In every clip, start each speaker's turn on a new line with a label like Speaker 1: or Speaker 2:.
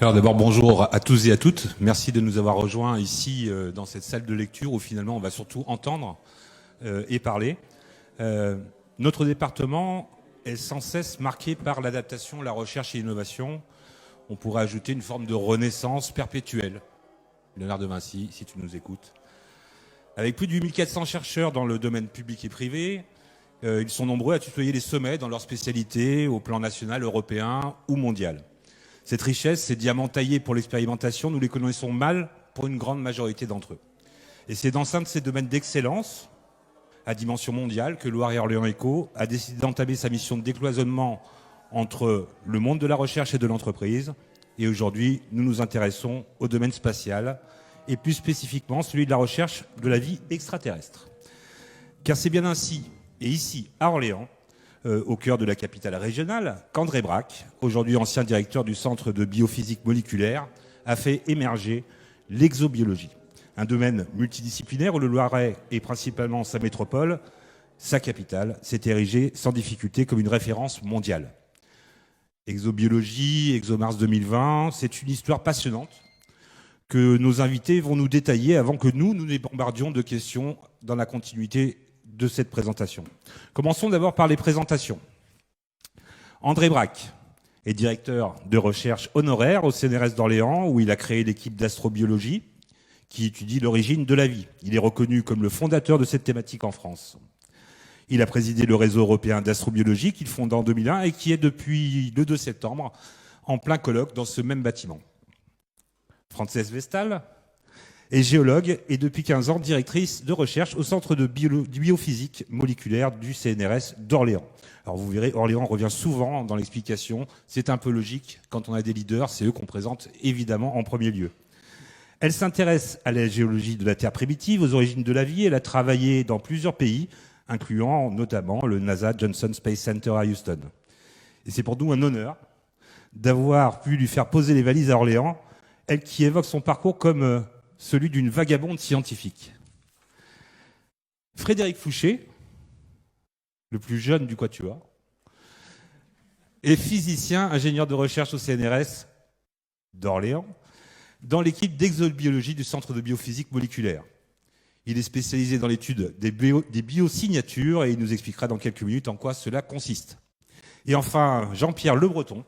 Speaker 1: Alors d'abord, bonjour à tous et à toutes. Merci de nous avoir rejoints ici dans cette salle de lecture où finalement on va surtout entendre et parler. Notre département est sans cesse marqué par l'adaptation, la recherche et l'innovation. On pourrait ajouter une forme de renaissance perpétuelle. Léonard de Vinci, si tu nous écoutes. Avec plus de 8400 chercheurs dans le domaine public et privé, ils sont nombreux à tutoyer les sommets dans leur spécialité au plan national, européen ou mondial. Cette richesse, ces diamants taillés pour l'expérimentation, nous les connaissons mal pour une grande majorité d'entre eux. Et c'est dans un de ces domaines d'excellence, à dimension mondiale, que Loire-et-Orléans Eco a décidé d'entamer sa mission de décloisonnement entre le monde de la recherche et de l'entreprise. Et aujourd'hui, nous nous intéressons au domaine spatial, et plus spécifiquement celui de la recherche de la vie extraterrestre. Car c'est bien ainsi, et ici, à Orléans, au cœur de la capitale régionale, qu'André Braque, aujourd'hui ancien directeur du Centre de biophysique moléculaire, a fait émerger l'exobiologie. Un domaine multidisciplinaire où le Loiret est principalement sa métropole, sa capitale, s'est érigé sans difficulté comme une référence mondiale. Exobiologie, ExoMars 2020, c'est une histoire passionnante que nos invités vont nous détailler avant que nous les bombardions de questions dans la continuité de cette présentation. Commençons d'abord par les présentations. André Braque est directeur de recherche honoraire au CNRS d'Orléans, où il a créé l'équipe d'astrobiologie qui étudie l'origine de la vie. Il est reconnu comme le fondateur de cette thématique en France. Il a présidé le réseau européen d'astrobiologie qu'il fonda en 2001 et qui est depuis le 2 septembre en plein colloque dans ce même bâtiment. Frances Vestal est géologue et depuis 15 ans directrice de recherche au Centre de biophysique moléculaire du CNRS d'Orléans. Alors vous verrez, Orléans revient souvent dans l'explication. C'est un peu logique. Quand on a des leaders, c'est eux qu'on présente évidemment en premier lieu. Elle s'intéresse à la géologie de la Terre primitive, aux origines de la vie. Elle a travaillé dans plusieurs pays, incluant notamment le NASA Johnson Space Center à Houston. Et c'est pour nous un honneur d'avoir pu lui faire poser les valises à Orléans, elle qui évoque son parcours comme celui d'une vagabonde scientifique. Frédéric Fouché, le plus jeune du quatuor, est physicien, ingénieur de recherche au CNRS d'Orléans, dans l'équipe d'exobiologie du Centre de biophysique moléculaire. Il est spécialisé dans l'étude des biosignatures et il nous expliquera dans quelques minutes en quoi cela consiste. Et enfin, Jean-Pierre Le Breton,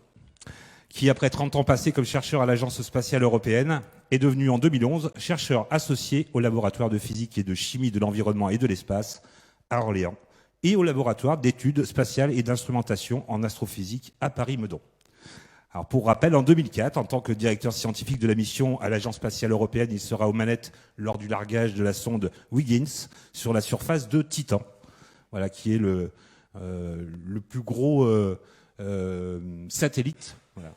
Speaker 1: qui, après 30 ans passés comme chercheur à l'Agence spatiale européenne, est devenu en 2011 chercheur associé au laboratoire de physique et de chimie de l'environnement et de l'espace à Orléans et au laboratoire d'études spatiales et d'instrumentation en astrophysique à Paris-Meudon. Alors pour rappel, en 2004, en tant que directeur scientifique de la mission à l'Agence spatiale européenne, il sera aux manettes lors du largage de la sonde Huygens sur la surface de Titan, voilà, qui est le plus gros satellite. Voilà,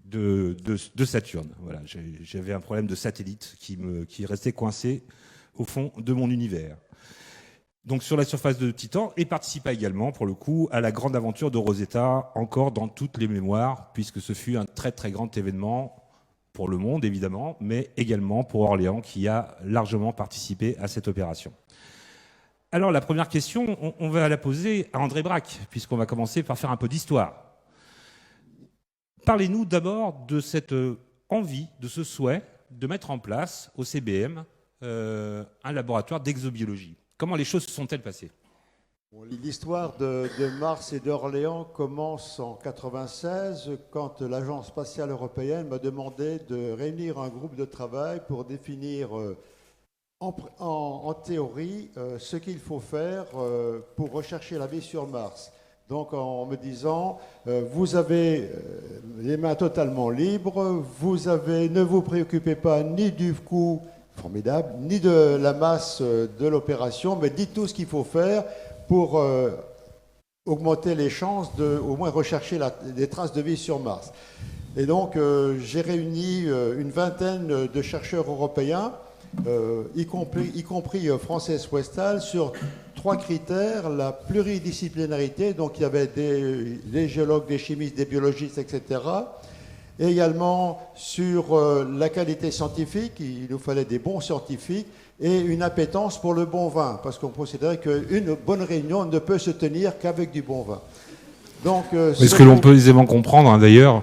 Speaker 1: de Saturne. Voilà, j'avais un problème de satellite qui restait coincé au fond de mon univers. Donc sur la surface de Titan, et participa également, pour le coup, à la grande aventure de Rosetta, encore dans toutes les mémoires, puisque ce fut un très très grand événement pour le monde, évidemment, mais également pour Orléans, qui a largement participé à cette opération. Alors la première question, on va la poser à André Braque, puisqu'on va commencer par faire un peu d'histoire. Parlez-nous d'abord de cette envie, de ce souhait de mettre en place au CBM un laboratoire d'exobiologie. Comment les choses se sont-elles passées ?
Speaker 2: L'histoire de Mars et d'Orléans commence en 1996 quand l'Agence spatiale européenne m'a demandé de réunir un groupe de travail pour définir en théorie ce qu'il faut faire pour rechercher la vie sur Mars. Donc en me disant, vous avez les mains totalement libres, ne vous préoccupez pas ni du coût formidable, ni de la masse de l'opération, mais dites tout ce qu'il faut faire pour augmenter les chances de au moins rechercher des traces de vie sur Mars. Et donc j'ai réuni une vingtaine de chercheurs européens, y compris Frances Vestal, sur 3 critères: la pluridisciplinarité, donc il y avait des géologues, des chimistes, des biologistes, etc. Et également sur la qualité scientifique, il nous fallait des bons scientifiques, et une appétence pour le bon vin, parce qu'on considérait qu'une bonne réunion ne peut se tenir qu'avec du bon vin. Donc,
Speaker 1: ce que l'on peut aisément comprendre, hein, d'ailleurs.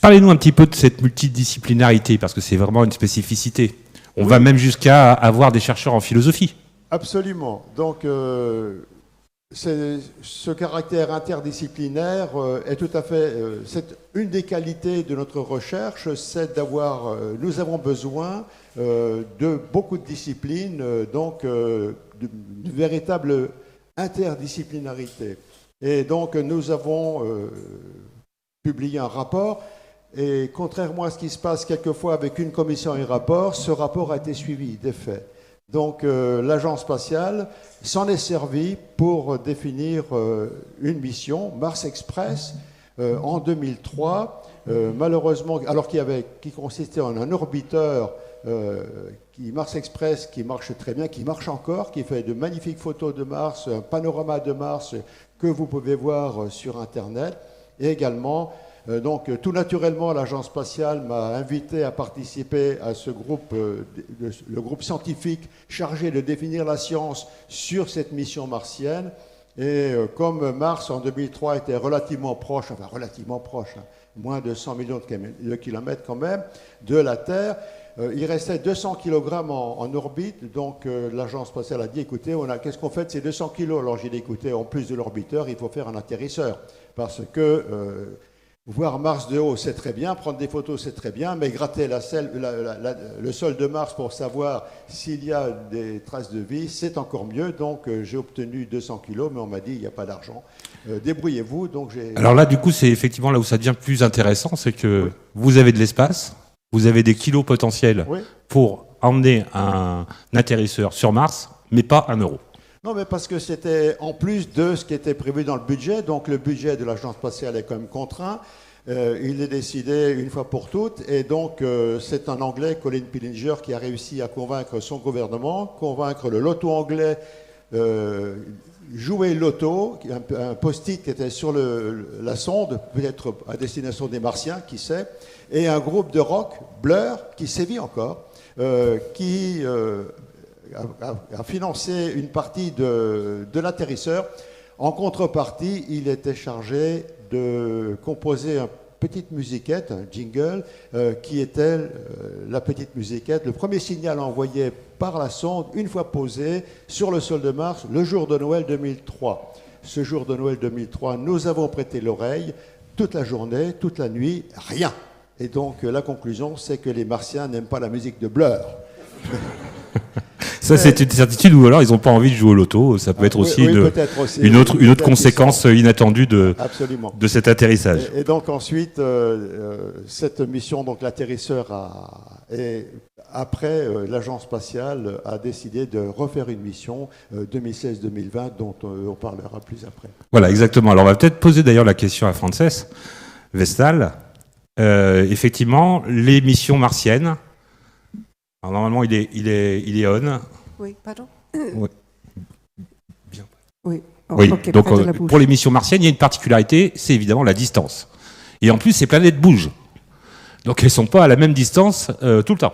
Speaker 1: Parlez-nous un petit peu de cette multidisciplinarité, parce que c'est vraiment une spécificité. On va même jusqu'à avoir des chercheurs en philosophie.
Speaker 2: Absolument. Donc, ce caractère interdisciplinaire est tout à fait... c'est une des qualités de notre recherche, c'est d'avoir... nous avons besoin de beaucoup de disciplines, donc d'une véritable interdisciplinarité. Et donc, nous avons publié un rapport, et contrairement à ce qui se passe quelquefois avec une commission et un rapport, ce rapport a été suivi des faits. Donc, l'agence spatiale s'en est servie pour définir une mission, Mars Express, en 2003. Malheureusement, alors qui consistait en un orbiteur Mars Express, qui marche très bien, qui marche encore, qui fait de magnifiques photos de Mars, un panorama de Mars que vous pouvez voir sur Internet. Et également, donc tout naturellement, l'agence spatiale m'a invité à participer à ce groupe, le groupe scientifique chargé de définir la science sur cette mission martienne. Et comme Mars en 2003 était relativement proche, hein, moins de 100 millions de kilomètres quand même, de la Terre, il restait 200 kg en orbite, donc l'agence spatiale a dit, écoutez, qu'est-ce qu'on fait de ces 200 kg? Alors j'ai dit, écoutez, en plus de l'orbiteur, il faut faire un atterrisseur, parce que voir Mars de haut, c'est très bien, prendre des photos, c'est très bien, mais gratter le sol de Mars pour savoir s'il y a des traces de vie, c'est encore mieux. Donc j'ai obtenu 200 kg, mais on m'a dit, il n'y a pas d'argent. Débrouillez-vous. Donc
Speaker 1: Alors là, du coup, c'est effectivement là où ça devient plus intéressant, c'est que vous avez de l'espace, vous avez des kilos potentiels pour emmener un atterrisseur sur Mars, mais pas 1 euro.
Speaker 2: Non, mais parce que c'était en plus de ce qui était prévu dans le budget. Donc le budget de l'agence spatiale est quand même contraint. Il est décidé une fois pour toutes. Et donc c'est un Anglais, Colin Pillinger, qui a réussi à convaincre son gouvernement, convaincre le loto anglais, jouer le loto, un post-it qui était sur la sonde, peut-être à destination des Martiens, qui sait, et un groupe de rock, Blur, qui sévit encore, qui... a financé une partie de l'atterrisseur. En contrepartie, il était chargé de composer une petite musiquette, un jingle, qui était la petite musiquette, le premier signal envoyé par la sonde, une fois posé sur le sol de Mars, le jour de Noël 2003. Ce jour de Noël 2003, nous avons prêté l'oreille toute la journée, toute la nuit, rien. Et donc la conclusion, c'est que les Martiens n'aiment pas la musique de Blur.
Speaker 1: Ça, c'est une certitude, ou alors ils n'ont pas envie de jouer au loto. Ça peut être aussi, une autre conséquence inattendue de cet atterrissage.
Speaker 2: Et donc ensuite, cette mission, donc l'atterrisseur après, l'agence spatiale a décidé de refaire une mission 2016-2020 dont on parlera plus après.
Speaker 1: Voilà, exactement. Alors on va peut-être poser d'ailleurs la question à Frances Vestal. Effectivement, les missions martiennes. Alors normalement, il est on.
Speaker 3: Oui, pardon.
Speaker 1: Oui. Bien.
Speaker 3: Oui. Oh,
Speaker 1: Oui.
Speaker 3: Okay,
Speaker 1: Donc pour les missions martiennes, il y a une particularité, c'est évidemment la distance. Et en plus, ces planètes bougent. Donc elles ne sont pas à la même distance tout le temps.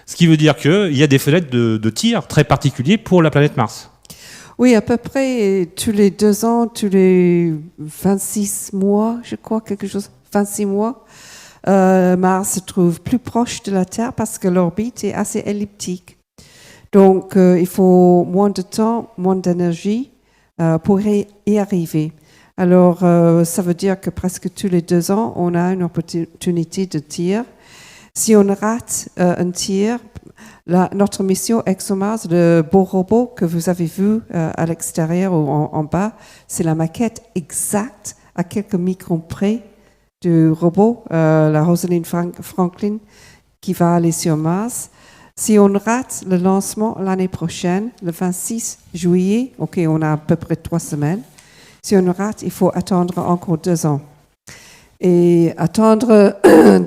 Speaker 1: Ce qui veut dire qu'il y a des fenêtres de tir très particuliers pour la planète Mars.
Speaker 3: Oui, à peu près tous les 2 ans, tous les 26 mois, je crois, 26 mois, Mars se trouve plus proche de la Terre parce que l'orbite est assez elliptique. Donc, il faut moins de temps, moins d'énergie pour y arriver. Alors, ça veut dire que presque tous les 2 ans, on a une opportunité de tir. Si on rate un tir, notre mission ExoMars, le beau robot que vous avez vu à l'extérieur ou en bas, c'est la maquette exacte à quelques microns près du robot, la Rosalind Franklin, qui va aller sur Mars. Si on rate le lancement l'année prochaine, le 26 juillet, ok, on a à peu près 3 semaines. Si on rate, il faut attendre encore 2 ans. Et attendre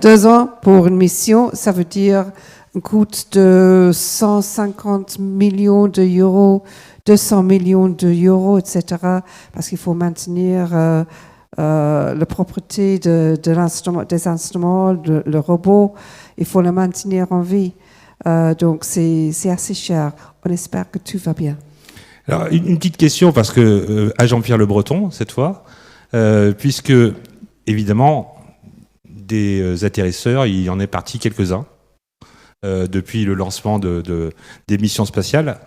Speaker 3: 2 ans pour une mission, ça veut dire un coût de 150 millions d'euros, 200 millions d'euros, etc. Parce qu'il faut maintenir la propreté des instruments, le robot, il faut le maintenir en vie. Donc c'est assez cher. On espère que tout va bien.
Speaker 1: Alors une petite question, parce que à Jean-Pierre Le Breton, cette fois, puisque, évidemment, des atterrisseurs, il y en est parti quelques-uns depuis le lancement des missions spatiales.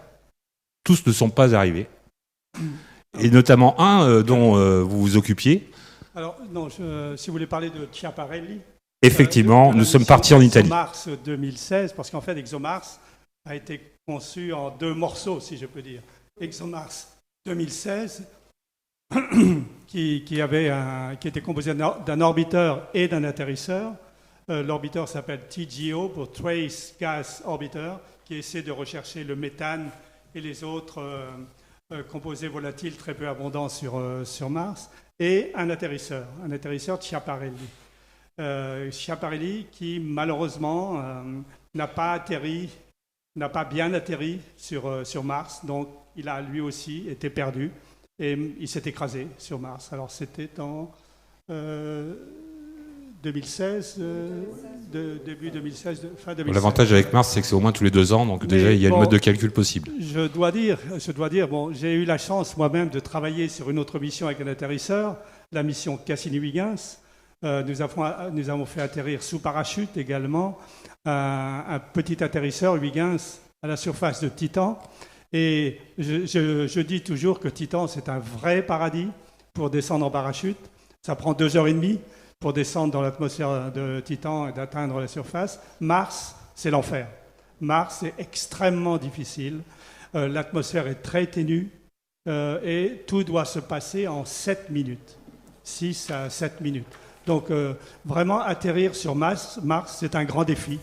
Speaker 1: Tous ne sont pas arrivés. Et notamment un dont vous vous occupiez.
Speaker 4: Alors, non, si vous voulez parler de Schiaparelli.
Speaker 1: Effectivement, nous sommes partis en Italie.
Speaker 4: ExoMars 2016, parce qu'en fait, ExoMars a été conçu en 2 morceaux, si je peux dire. ExoMars 2016, qui était composé d'un orbiteur et d'un atterrisseur. L'orbiteur s'appelle TGO, pour Trace Gas Orbiter, qui essaie de rechercher le méthane et les autres composés volatiles très peu abondants sur Mars, et un atterrisseur Schiaparelli. Schiaparelli qui, malheureusement, n'a pas bien atterri sur Mars, donc il a lui aussi été perdu, et il s'est écrasé sur Mars. Alors c'était en 2016, début 2016, fin 2016.
Speaker 1: L'avantage avec Mars, c'est que c'est au moins tous les 2 ans, donc déjà il y a une mode de calcul possible.
Speaker 4: Je dois dire, bon, j'ai eu la chance moi-même de travailler sur une autre mission avec un atterrisseur, la mission Cassini-Huygens. Nous avons fait atterrir sous parachute également un petit atterrisseur Huygens à la surface de Titan. Et je dis toujours que Titan, c'est un vrai paradis pour descendre en parachute. Ça prend 2h30 pour descendre dans l'atmosphère de Titan et d'atteindre la surface. Mars, c'est l'enfer. Mars, c'est extrêmement difficile. L'atmosphère est très ténue et tout doit se passer en 7 minutes. 6 à 7 minutes. Donc, vraiment, atterrir sur Mars, c'est un grand défi.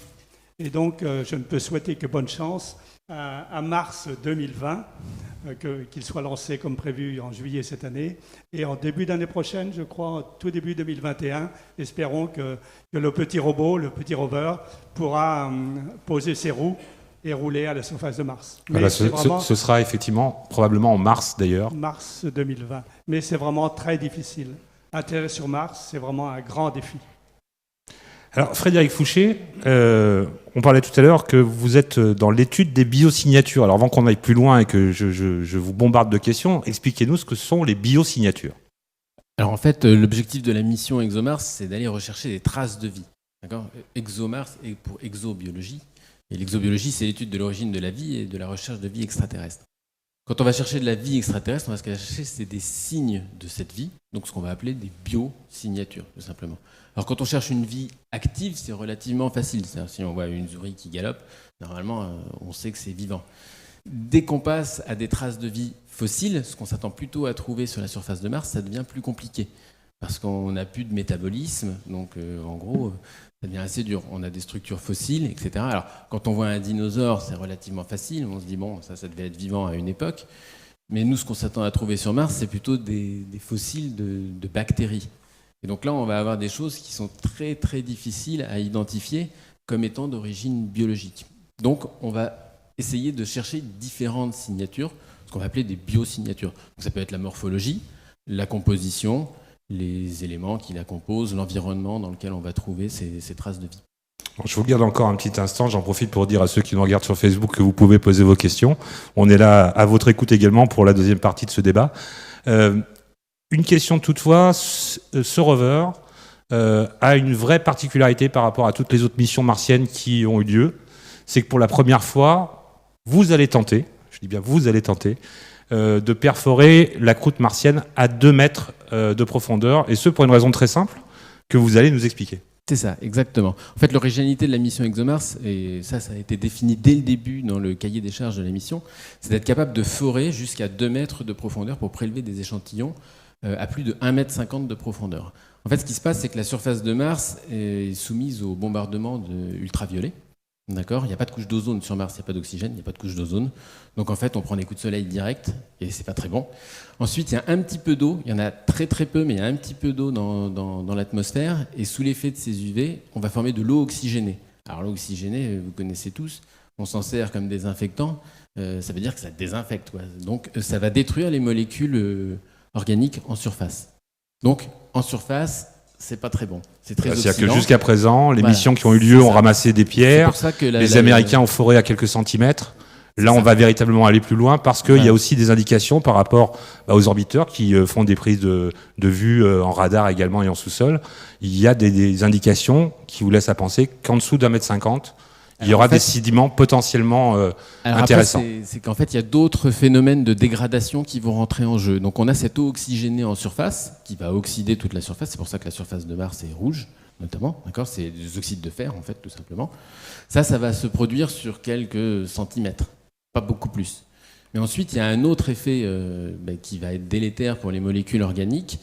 Speaker 4: Et donc, je ne peux souhaiter que bonne chance à Mars 2020, qu'il soit lancé comme prévu en juillet cette année. Et en début d'année prochaine, je crois, en tout début 2021, espérons que le petit robot, le petit rover, pourra poser ses roues et rouler à la surface de Mars.
Speaker 1: Voilà, ce sera effectivement, probablement en mars d'ailleurs.
Speaker 4: Mars 2020. Mais c'est vraiment très difficile. Atterrir sur Mars, c'est vraiment un grand défi.
Speaker 1: Alors, Frédéric Fouché, on parlait tout à l'heure que vous êtes dans l'étude des biosignatures. Alors, avant qu'on aille plus loin et que je vous bombarde de questions, expliquez-nous ce que sont les biosignatures.
Speaker 5: Alors, en fait, l'objectif de la mission ExoMars, c'est d'aller rechercher des traces de vie. D'accord ? ExoMars est pour exobiologie. Et l'exobiologie, c'est l'étude de l'origine de la vie et de la recherche de vie extraterrestre. Quand on va chercher de la vie extraterrestre, on va chercher c'est des signes de cette vie, donc ce qu'on va appeler des biosignatures, tout simplement. Alors quand on cherche une vie active, c'est relativement facile. C'est-à-dire, si on voit une souris qui galope, normalement, on sait que c'est vivant. Dès qu'on passe à des traces de vie fossiles, ce qu'on s'attend plutôt à trouver sur la surface de Mars, ça devient plus compliqué. Parce qu'on n'a plus de métabolisme, donc en gros, ça devient assez dur. On a des structures fossiles, etc. Alors, quand on voit un dinosaure, c'est relativement facile. On se dit, bon, ça devait être vivant à une époque. Mais nous, ce qu'on s'attend à trouver sur Mars, c'est plutôt des fossiles de bactéries. Et donc là, on va avoir des choses qui sont très, très difficiles à identifier comme étant d'origine biologique. Donc, on va essayer de chercher différentes signatures, ce qu'on va appeler des biosignatures. Donc, ça peut être la morphologie, la composition, les éléments qui la composent, l'environnement dans lequel on va trouver ces traces de vie.
Speaker 1: Je vous garde encore un petit instant, j'en profite pour dire à ceux qui nous regardent sur Facebook que vous pouvez poser vos questions. On est là à votre écoute également pour la deuxième partie de ce débat. Une question toutefois, ce rover a une vraie particularité par rapport à toutes les autres missions martiennes qui ont eu lieu. C'est que pour la première fois, vous allez tenter, je dis bien vous allez tenter, de perforer la croûte martienne à 2 mètres de profondeur, et ce pour une raison très simple que vous allez nous expliquer.
Speaker 5: C'est ça, exactement. En fait, l'originalité de la mission ExoMars, et ça a été défini dès le début dans le cahier des charges de la mission, c'est d'être capable de forer jusqu'à 2 mètres de profondeur pour prélever des échantillons à plus de 1,50 m de profondeur. En fait, ce qui se passe, c'est que la surface de Mars est soumise au bombardement ultraviolets. D'accord ? Il n'y a pas de couche d'ozone sur Mars, il n'y a pas d'oxygène, il n'y a pas de couche d'ozone. Donc en fait, on prend des coups de soleil directs et c'est pas très bon. Ensuite, il y a un petit peu d'eau, il y en a très très peu, mais il y a un petit peu d'eau dans l'atmosphère. Et sous l'effet de ces UV, on va former de l'eau oxygénée. Alors l'eau oxygénée, vous connaissez tous, on s'en sert comme désinfectant. Ça veut dire que ça désinfecte, quoi. Donc ça va détruire les molécules organiques en surface. Donc en surface, c'est pas très bon. C'est très oxydant.
Speaker 1: C'est-à-dire que jusqu'à présent, les missions qui ont eu lieu ont ramassé des pierres.
Speaker 5: C'est pour ça que
Speaker 1: les Américains ont foré à quelques centimètres. Là, on va véritablement aller plus loin parce qu'il y a aussi des indications par rapport aux orbiteurs qui font des prises de vue en radar également et en sous-sol. Il y a des indications qui vous laissent à penser qu'en dessous d'1,50 m, il y aura des sédiments potentiellement intéressants.
Speaker 5: C'est qu'en fait, il y a d'autres phénomènes de dégradation qui vont rentrer en jeu. Donc on a cette eau oxygénée en surface qui va oxyder toute la surface. C'est pour ça que la surface de Mars est rouge, notamment. D'accord, c'est des oxydes de fer, en fait, tout simplement. Ça va se produire sur quelques centimètres, pas beaucoup plus. Mais ensuite, il y a un autre effet qui va être délétère pour les molécules organiques.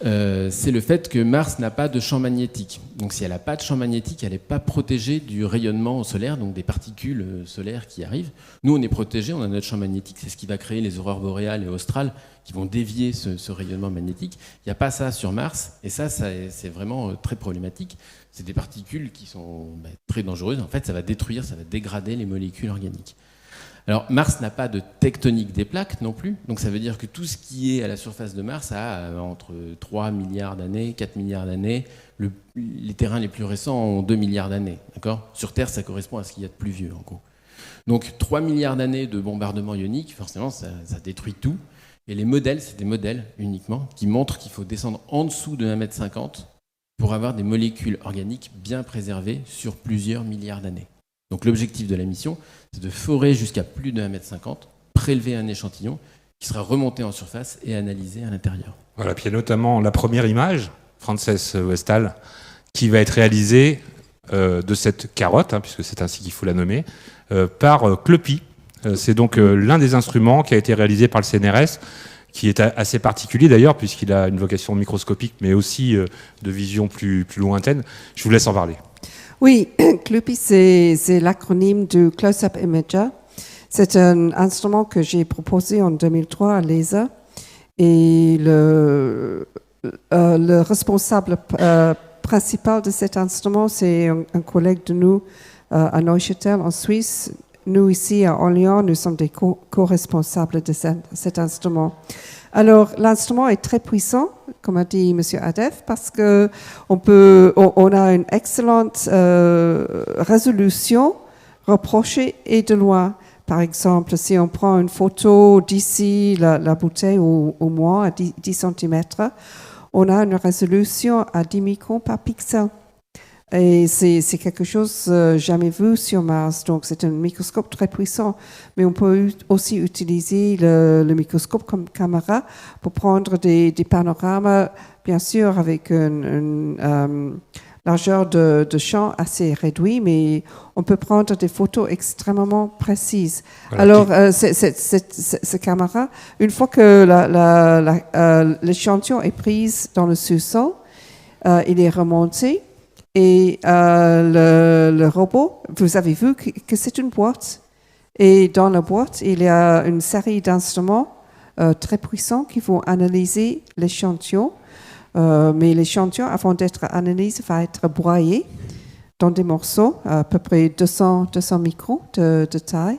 Speaker 5: C'est le fait que Mars n'a pas de champ magnétique. Donc si elle n'a pas de champ magnétique, elle n'est pas protégée du rayonnement solaire, donc des particules solaires qui arrivent. Nous, on est protégés, on a notre champ magnétique, c'est ce qui va créer les aurores boréales et australes qui vont dévier ce rayonnement magnétique. Il n'y a pas ça sur Mars, et ça c'est vraiment très problématique. C'est des particules qui sont très dangereuses. En fait, ça va détruire, ça va dégrader les molécules organiques. Alors, Mars n'a pas de tectonique des plaques non plus, donc ça veut dire que tout ce qui est à la surface de Mars a entre 3 milliards d'années, 4 milliards d'années. Les terrains les plus récents ont 2 milliards d'années. D'accord ? Sur Terre, ça correspond à ce qu'il y a de plus vieux, en gros. Donc, 3 milliards d'années de bombardement ionique, forcément, ça détruit tout. Et les modèles, c'est des modèles uniquement qui montrent qu'il faut descendre en dessous de 1,50 m pour avoir des molécules organiques bien préservées sur plusieurs milliards d'années. Donc l'objectif de la mission, c'est de forer jusqu'à plus de 1,50 m, prélever un échantillon qui sera remonté en surface et analysé à l'intérieur.
Speaker 1: Voilà, puis il y a notamment la première image, Frances Westall, qui va être réalisée de cette carotte, puisque c'est ainsi qu'il faut la nommer, par CLEPI. C'est donc l'un des instruments qui a été réalisé par le CNRS, qui est assez particulier d'ailleurs, puisqu'il a une vocation microscopique, mais aussi de vision plus lointaine. Je vous laisse en parler.
Speaker 3: Oui, CLEPI, c'est l'acronyme du Close-Up Imager. C'est un instrument que j'ai proposé en 2003 à l'ESA. Et le responsable principal de cet instrument, c'est un collègue de nous à Neuchâtel, en Suisse. Nous, ici, à Orléans, nous sommes des co-responsables de cet instrument. Alors, l'instrument est très puissant, comme a dit M. Adef, parce que on a une excellente résolution rapprochée et de loin. Par exemple, si on prend une photo d'ici la bouteille au moins à 10 cm, on a une résolution à 10 microns par pixel. Et c'est quelque chose jamais vu sur Mars. Donc, c'est un microscope très puissant. Mais on peut aussi utiliser le microscope comme caméra pour prendre des panoramas, bien sûr, avec une largeur de champ assez réduite, mais on peut prendre des photos extrêmement précises. Voilà. Alors, cette caméra, une fois que l'échantillon est pris dans le sous-sol, il est remonté. Et le robot, vous avez vu que c'est une boîte. Et dans la boîte, il y a une série d'instruments très puissants qui vont analyser l'échantillon. Mais l'échantillon, avant d'être analysé, va être broyé dans des morceaux, à peu près 200 microns de taille.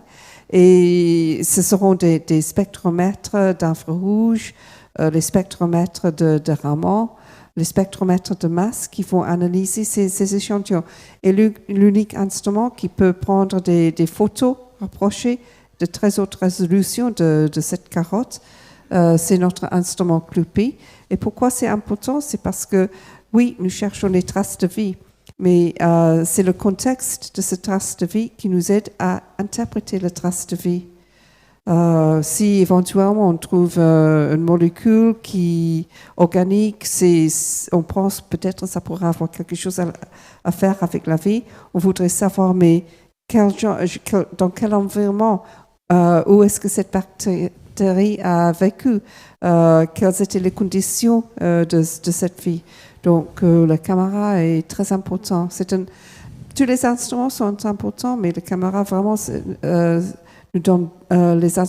Speaker 3: Et ce seront des spectromètres d'infrarouge, les spectromètres de Raman, les spectromètres de masse qui vont analyser ces échantillons. Et l'unique instrument qui peut prendre des photos rapprochées de très haute résolution de cette carotte, c'est notre instrument CLEPI. Et pourquoi c'est important? C'est parce que, oui, nous cherchons les traces de vie, mais c'est le contexte de ces traces de vie qui nous aide à interpréter les traces de vie. Si éventuellement on trouve une molécule organique, on pense peut-être que ça pourrait avoir quelque chose à faire avec la vie. On voudrait savoir, mais dans quel environnement, où est-ce que cette bactérie a vécu, quelles étaient les conditions de cette vie. Donc la caméra est très importante. Tous les instruments sont importants, mais la caméra vraiment nous donne les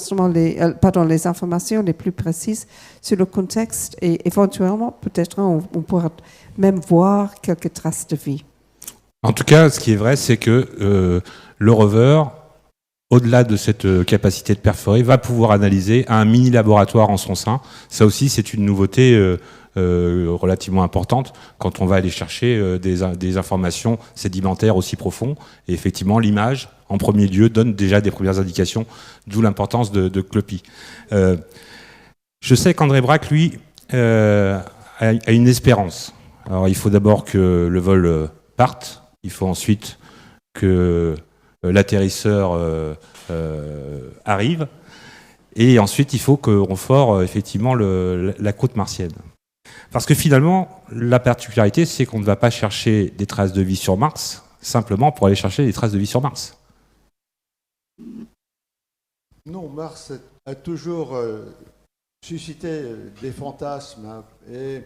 Speaker 3: informations les plus précises sur le contexte et éventuellement, peut-être, on pourra même voir quelques traces de vie.
Speaker 1: En tout cas, ce qui est vrai, c'est que le rover, au-delà de cette capacité de perforer, va pouvoir analyser un mini-laboratoire en son sein. Ça aussi, c'est une nouveauté relativement importante quand on va aller chercher des informations sédimentaires aussi profondes. Et effectivement, l'image, en premier lieu, donne déjà des premières indications, d'où l'importance de CLOPI. Je sais qu'André Braque, lui, a une espérance. Alors, il faut d'abord que le vol parte, il faut ensuite que l'atterrisseur arrive, et ensuite il faut qu'on renfort effectivement la croûte martienne. Parce que finalement, la particularité, c'est qu'on ne va pas chercher des traces de vie sur Mars, simplement pour aller chercher des traces de vie sur Mars.
Speaker 2: Non, Mars a toujours suscité des fantasmes, hein, et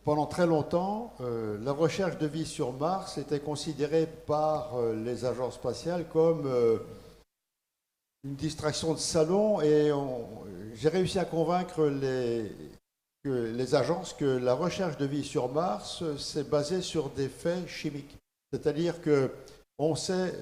Speaker 2: pendant très longtemps, la recherche de vie sur Mars était considérée par les agences spatiales comme une distraction de salon, et j'ai réussi à convaincre les agences que la recherche de vie sur Mars s'est basée sur des faits chimiques. C'est-à-dire que on sait,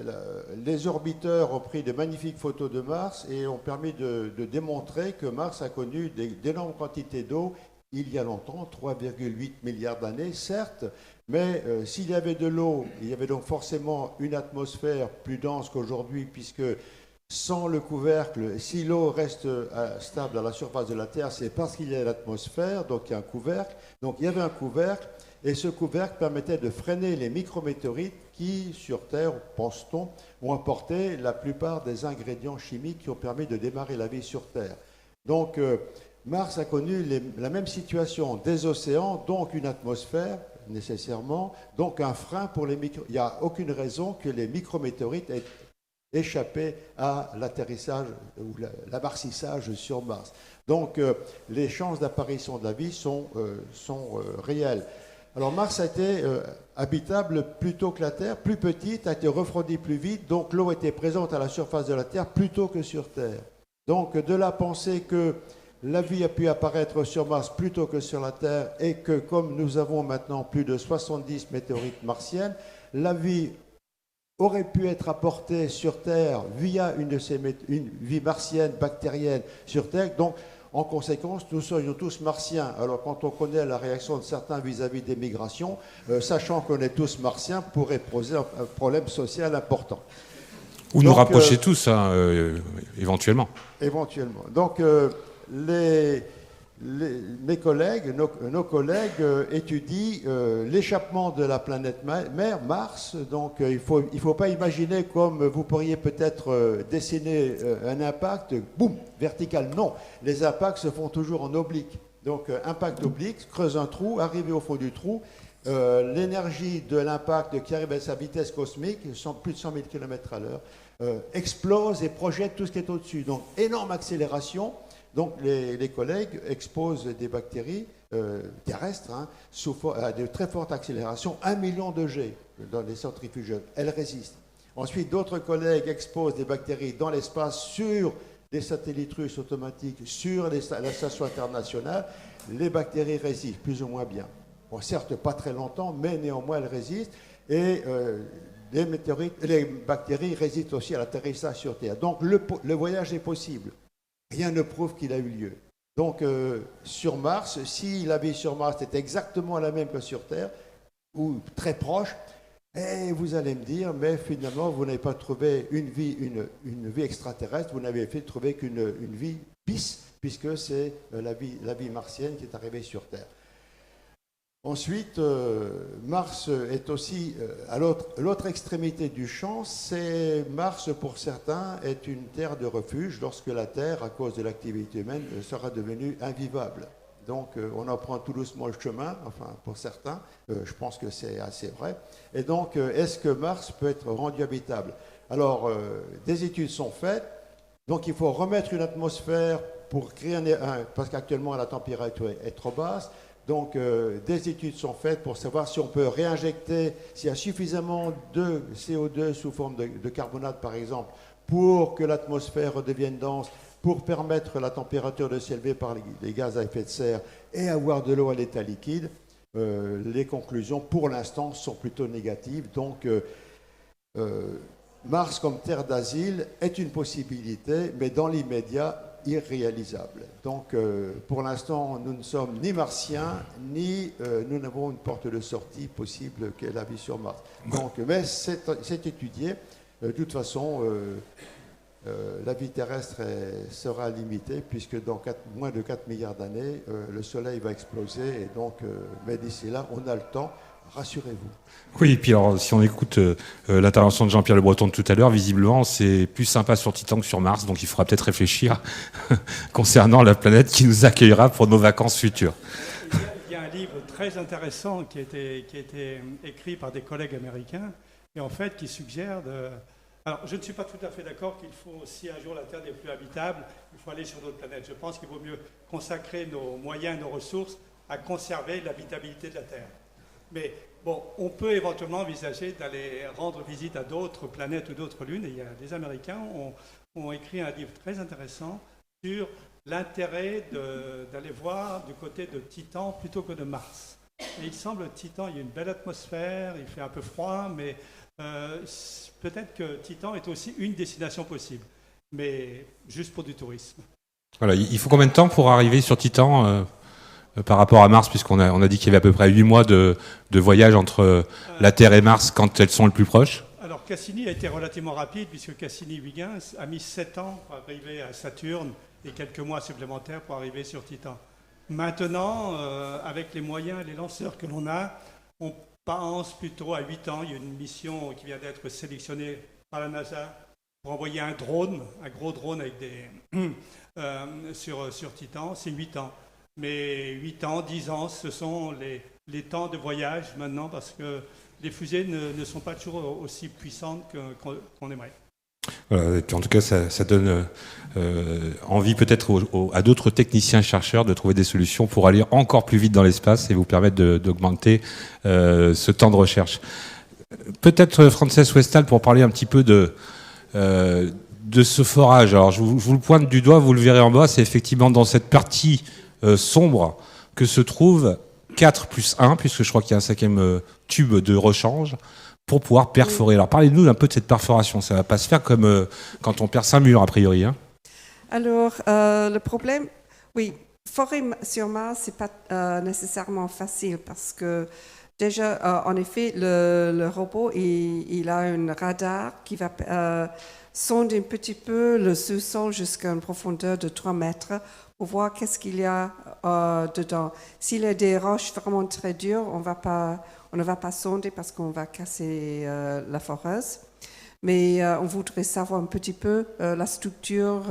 Speaker 2: les orbiteurs ont pris de magnifiques photos de Mars et ont permis de démontrer que Mars a connu d'énormes quantités d'eau il y a longtemps, 3,8 milliards d'années, certes, mais s'il y avait de l'eau, il y avait donc forcément une atmosphère plus dense qu'aujourd'hui, puisque sans le couvercle, si l'eau reste stable à la surface de la Terre, c'est parce qu'il y a l'atmosphère, donc il y a un couvercle. Donc il y avait un couvercle, et ce couvercle permettait de freiner les micrométéorites qui, sur Terre, pense-t-on, ont apporté la plupart des ingrédients chimiques qui ont permis de démarrer la vie sur Terre. Donc Mars a connu la même situation, des océans, donc une atmosphère, nécessairement, donc un frein pour les micro. Il n'y a aucune raison que les micrométéorites aient échappé à l'atterrissage ou l'amarcissage sur Mars. Donc les chances d'apparition de la vie sont réelles. Alors Mars a été habitable plus tôt que la Terre, plus petite, a été refroidie plus vite, donc l'eau était présente à la surface de la Terre plus tôt que sur Terre. Donc de là penser que la vie a pu apparaître sur Mars plus tôt que sur la Terre, et que comme nous avons maintenant plus de 70 météorites martiennes, la vie aurait pu être apportée sur Terre via une vie martienne, bactérienne sur Terre. Donc, en conséquence, nous serions tous martiens. Alors, quand on connaît la réaction de certains vis-à-vis des migrations, sachant qu'on est tous martiens pourrait poser un problème social important.
Speaker 1: Ou donc, nous rapprocher tous, hein, éventuellement.
Speaker 2: Éventuellement. Donc, mes collègues, nos collègues étudient l'échappement de la planète mère, Mars. Donc il faut pas imaginer comme vous pourriez peut-être dessiner un impact, boum, vertical. Non, les impacts se font toujours en oblique. Donc impact oblique, creuse un trou, arrivé au fond du trou, l'énergie de l'impact qui arrive à sa vitesse cosmique, plus de 100 000 km à l'heure, explose et projette tout ce qui est au-dessus. Donc énorme accélération. Donc les collègues exposent des bactéries terrestres à de très fortes accélérations, 1 million de G dans les centrifuges. Elles résistent. Ensuite, d'autres collègues exposent des bactéries dans l'espace sur des satellites russes automatiques, sur la station internationale. Les bactéries résistent plus ou moins bien. Bon, certes, pas très longtemps, mais néanmoins elles résistent. Et les bactéries résistent aussi à l'atterrissage sur Terre. Donc le voyage est possible. Rien ne prouve qu'il a eu lieu. Donc, sur Mars, si la vie sur Mars est exactement la même que sur Terre, ou très proche, vous allez me dire, mais finalement, vous n'avez pas trouvé une vie extraterrestre, vous n'avez trouvé qu'une vie bis, puisque c'est la vie martienne qui est arrivée sur Terre. Ensuite, Mars est aussi à l'autre extrémité du champ. Mars, pour certains, est une terre de refuge lorsque la Terre, à cause de l'activité humaine, sera devenue invivable. Donc, on en prend tout doucement le chemin, enfin, pour certains. Je pense que c'est assez vrai. Et donc, est-ce que Mars peut être rendu habitable? Alors, des études sont faites. Donc, il faut remettre une atmosphère pour créer parce qu'actuellement, la température est trop basse. Donc, des études sont faites pour savoir si on peut réinjecter, s'il y a suffisamment de CO2 sous forme de carbonate, par exemple, pour que l'atmosphère redevienne dense, pour permettre la température de s'élever par les gaz à effet de serre et avoir de l'eau à l'état liquide. Les conclusions, pour l'instant, sont plutôt négatives. Donc, Mars comme terre d'asile est une possibilité, mais dans l'immédiat, irréalisable. Donc, pour l'instant, nous ne sommes ni martiens, ni nous n'avons une porte de sortie possible qu'est la vie sur Mars. Donc, mais c'est étudié. De toute façon, la vie terrestre sera limitée, puisque dans moins de 4 milliards d'années, le Soleil va exploser. Et donc, mais d'ici là, on a le temps. Rassurez-vous.
Speaker 1: Oui, et puis alors, si on écoute l'intervention de Jean-Pierre Le Breton de tout à l'heure, visiblement, c'est plus sympa sur Titan que sur Mars, donc il faudra peut-être réfléchir concernant la planète qui nous accueillera pour nos vacances futures.
Speaker 4: Il y a un livre très intéressant qui a été écrit par des collègues américains, et en fait qui suggère de... Alors, je ne suis pas tout à fait d'accord qu'il faut, si un jour la Terre n'est plus habitable, il faut aller sur d'autres planètes. Je pense qu'il vaut mieux consacrer nos moyens, nos ressources à conserver l'habitabilité de la Terre. Mais bon, on peut éventuellement envisager d'aller rendre visite à d'autres planètes ou d'autres lunes. Et il y a des Américains ont écrit un livre très intéressant sur l'intérêt d'aller voir du côté de Titan plutôt que de Mars. Et il semble que Titan, il y a une belle atmosphère, il fait un peu froid, mais peut-être que Titan est aussi une destination possible, mais juste pour du tourisme.
Speaker 1: Voilà, il faut combien de temps pour arriver sur Titan par rapport à Mars, puisqu'on a dit qu'il y avait à peu près 8 mois de voyage entre la Terre et Mars quand elles sont le plus proches?
Speaker 4: Alors Cassini a été relativement rapide, puisque Cassini-Huygens a mis 7 ans pour arriver à Saturne et quelques mois supplémentaires pour arriver sur Titan. Maintenant, avec les moyens et les lanceurs que l'on a, on pense plutôt à 8 ans. Il y a une mission qui vient d'être sélectionnée par la NASA pour envoyer un gros drone avec sur Titan. C'est 8 ans. Mais 8 ans, 10 ans, ce sont les temps de voyage maintenant, parce que les fusées ne sont pas toujours aussi puissantes qu'on aimerait.
Speaker 1: Voilà, et puis en tout cas, ça donne envie peut-être à d'autres techniciens-chercheurs de trouver des solutions pour aller encore plus vite dans l'espace et vous permettre d'augmenter ce temps de recherche. Peut-être Frances Westall pour parler un petit peu de ce forage. Alors je vous le pointe du doigt, vous le verrez en bas, c'est effectivement dans cette partie sombre que se trouve 4 plus 1, puisque je crois qu'il y a un 5e tube de rechange, pour pouvoir perforer. Alors parlez-nous un peu de cette perforation. Ça ne va pas se faire comme quand on perce un mur, a priori. Hein.
Speaker 3: Alors, le problème, oui, forer sur Mars, ce n'est pas nécessairement facile, parce que déjà, en effet, le robot, il a un radar qui va sonder un petit peu le sous-sol jusqu'à une profondeur de 3 mètres pour voir qu'est-ce qu'il y a dedans. S'il y a des roches vraiment très dures, on ne va pas sonder parce qu'on va casser la foreuse. Mais on voudrait savoir un petit peu la structure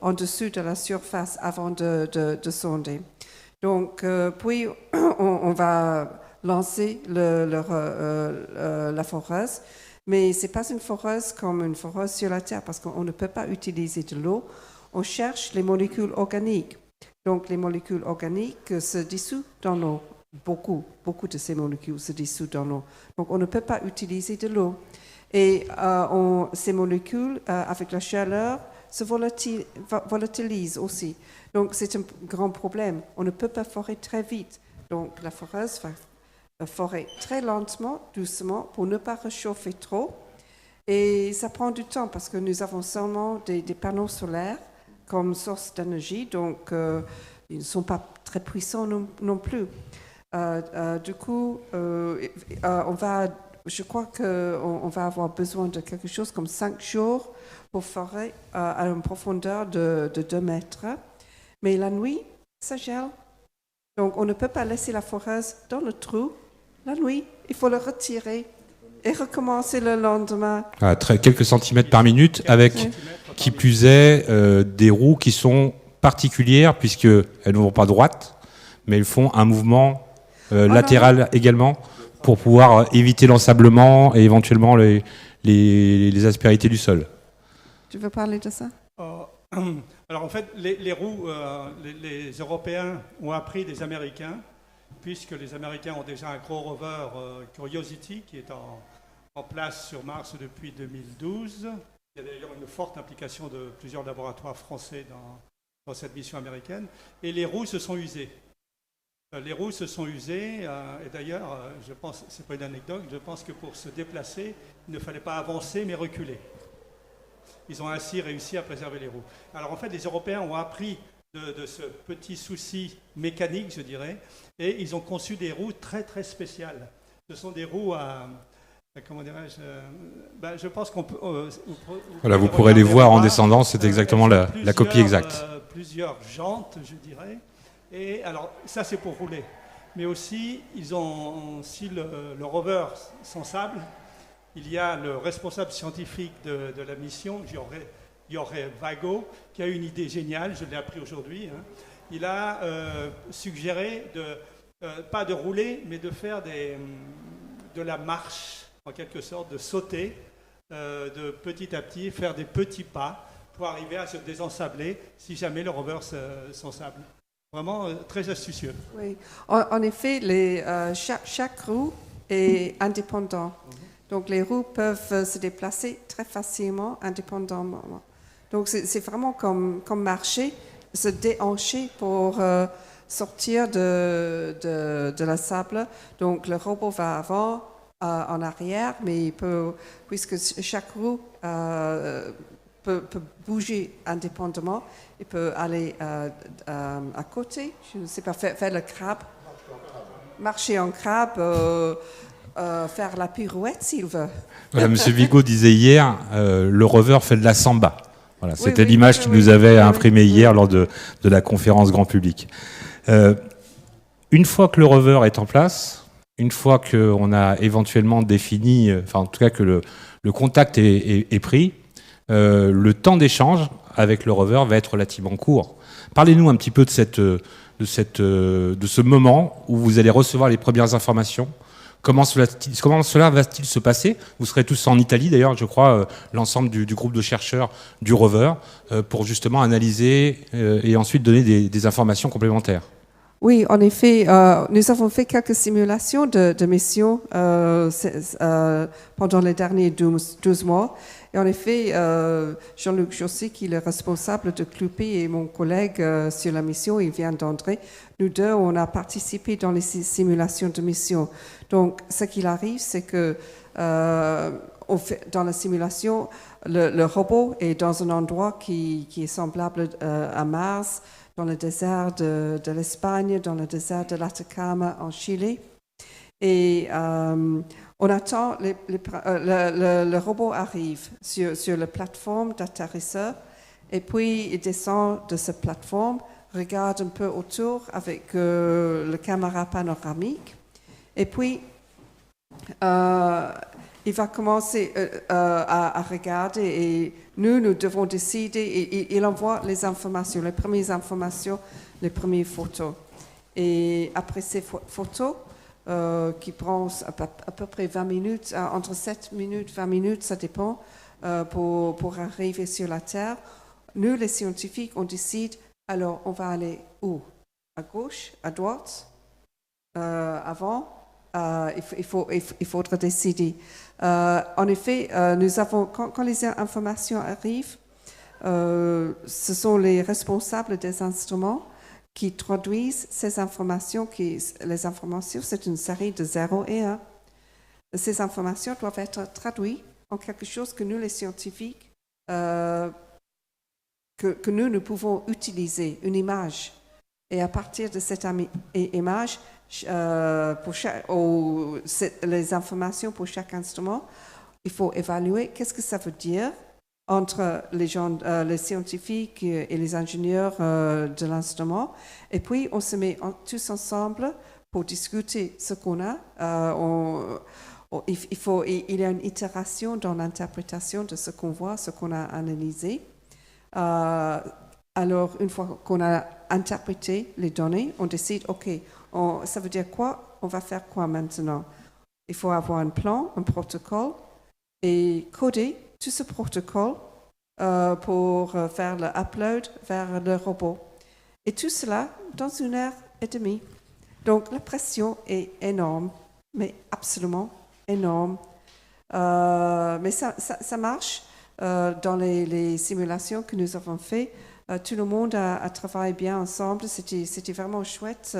Speaker 3: en dessous de la surface avant de sonder. Donc, puis, on va lancer la foreuse. Mais ce n'est pas une foreuse comme une foreuse sur la Terre, parce qu'on ne peut pas utiliser de l'eau. On cherche les molécules organiques. Donc, les molécules organiques se dissouent dans l'eau. Beaucoup de ces molécules se dissouent dans l'eau. Donc, on ne peut pas utiliser de l'eau. Et ces molécules, avec la chaleur, se volatilisent aussi. Donc, c'est un grand problème. On ne peut pas forer très vite. Donc, la foreuse va forer très lentement, doucement, pour ne pas réchauffer trop. Et ça prend du temps parce que nous avons seulement des panneaux solaires comme source d'énergie, donc ils ne sont pas très puissants non plus. Du coup, je crois qu'on va avoir besoin de quelque chose comme 5 jours pour forer à une profondeur de 2 mètres. Mais la nuit, ça gèle. Donc, on ne peut pas laisser la foreuse dans le trou. La nuit, il faut le retirer et recommencer le lendemain.
Speaker 1: Quelques centimètres par minute, avec, qui plus est, des roues qui sont particulières, puisqu'elles ne vont pas droite, mais elles font un mouvement latéral également, pour pouvoir éviter l'ensablement et éventuellement les aspérités du sol.
Speaker 3: Tu veux parler de ça?
Speaker 4: Alors en fait, les roues, les Européens ont appris des Américains, puisque les Américains ont déjà un gros rover Curiosity qui est en place sur Mars depuis 2012. Il y a d'ailleurs une forte implication de plusieurs laboratoires français dans cette mission américaine. Et les roues se sont usées. Les roues se sont usées, et d'ailleurs, je pense, c'est pas une anecdote, je pense que pour se déplacer, il ne fallait pas avancer mais reculer. Ils ont ainsi réussi à préserver les roues. Alors en fait, les Européens ont appris de ce petit souci mécanique, je dirais, et ils ont conçu des roues très très spéciales. Ce sont des roues à... Comment dirais-je je pense qu'on peut...
Speaker 1: Voilà, vous pourrez les voir en descendant, c'est exactement la copie exacte.
Speaker 4: Plusieurs jantes, je dirais. Et alors, ça c'est pour rouler. Mais aussi, ils ont, si le rover s'ensable, il y a le responsable scientifique de la mission, Jorge Vago, qui a eu une idée géniale, je l'ai appris aujourd'hui. Hein. Il a suggéré pas de rouler, mais de faire de la marche, en quelque sorte, de sauter de petit à petit, faire des petits pas pour arriver à se désensabler si jamais le rover s'ensable. Vraiment très astucieux.
Speaker 3: Oui, en effet, chaque roue est indépendante. Donc les roues peuvent se déplacer très facilement, indépendamment. Donc c'est vraiment comme marcher, se déhancher pour sortir de la sable. Donc le robot va avant, en arrière, mais il peut, puisque chaque roue peut bouger indépendamment, il peut aller à côté, je ne sais pas, faire le crabe, marcher en crabe, faire la pirouette s'il veut.
Speaker 1: Voilà, M. Vigo disait hier, le rover fait de la samba. Voilà, c'était
Speaker 3: oui,
Speaker 1: l'image qu'il nous avait imprimée hier lors de la conférence grand public. Une fois que le rover est en place, une fois qu'on a éventuellement défini, enfin en tout cas que le contact est pris, le temps d'échange avec le rover va être relativement court. Parlez-nous un petit peu de ce moment où vous allez recevoir les premières informations. Comment cela va-t-il se passer? Vous serez tous en Italie, d'ailleurs, je crois, l'ensemble du groupe de chercheurs du rover, pour justement analyser et ensuite donner des informations complémentaires.
Speaker 3: Oui, en effet, nous avons fait quelques simulations de missions pendant les derniers 12 mois. Et en effet, Jean-Luc Jossy, qui est le responsable de Clupé, et mon collègue sur la mission, il vient d'André, nous deux, on a participé dans les simulations de mission. Donc, ce qu'il arrive, c'est que dans la simulation, le robot est dans un endroit qui est semblable à Mars, dans le désert de l'Espagne, dans le désert de l'Atacama en Chili. Et on attend, le robot arrive sur la plateforme d'atterrisseur et puis il descend de cette plateforme, regarde un peu autour avec le caméra panoramique et puis il va commencer à regarder et nous devons décider et il envoie les informations, les premières informations, les premières photos. Et après ces photos, qui prend à peu près 20 minutes, entre 7 minutes et 20 minutes, ça dépend, pour arriver sur la Terre, nous les scientifiques, on décide, alors on va aller où? À gauche, à droite, avant? Il faudra décider. En effet, nous avons, quand les informations arrivent, ce sont les responsables des instruments qui traduisent ces informations. Les informations, c'est une série de 0 et 1. Ces informations doivent être traduites en quelque chose que nous, les scientifiques, que nous pouvons utiliser, une image. Et à partir de cette image, les informations pour chaque instrument, il faut évaluer qu'est-ce que ça veut dire entre les scientifiques et les ingénieurs de l'instrument. Et puis, on se met tous ensemble pour discuter ce qu'on a. Il y a une itération dans l'interprétation de ce qu'on voit, ce qu'on a analysé. Alors, une fois qu'on a interprété les données, on décide, OK, ça veut dire quoi? On va faire quoi maintenant? Il faut avoir un plan, un protocole et coder tout ce protocole pour faire le upload vers le robot. Et tout cela dans 1h30. Donc la pression est énorme, mais absolument énorme. Mais ça marche dans les simulations que nous avons faites. Tout le monde a travaillé bien ensemble. C'était vraiment chouette,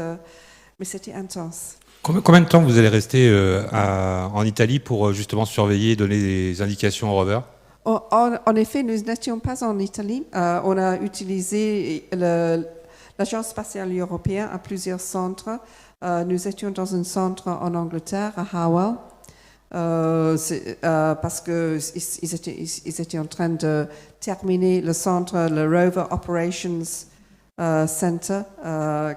Speaker 3: mais c'était intense.
Speaker 1: Combien de temps vous allez rester en Italie pour justement surveiller et donner des indications au rover?
Speaker 3: En effet, nous n'étions pas en Italie. On a utilisé l'Agence spatiale européenne à plusieurs centres. Nous étions dans un centre en Angleterre, à Howell, parce qu'ils étaient en train de terminer le centre, le Rover Operations Center,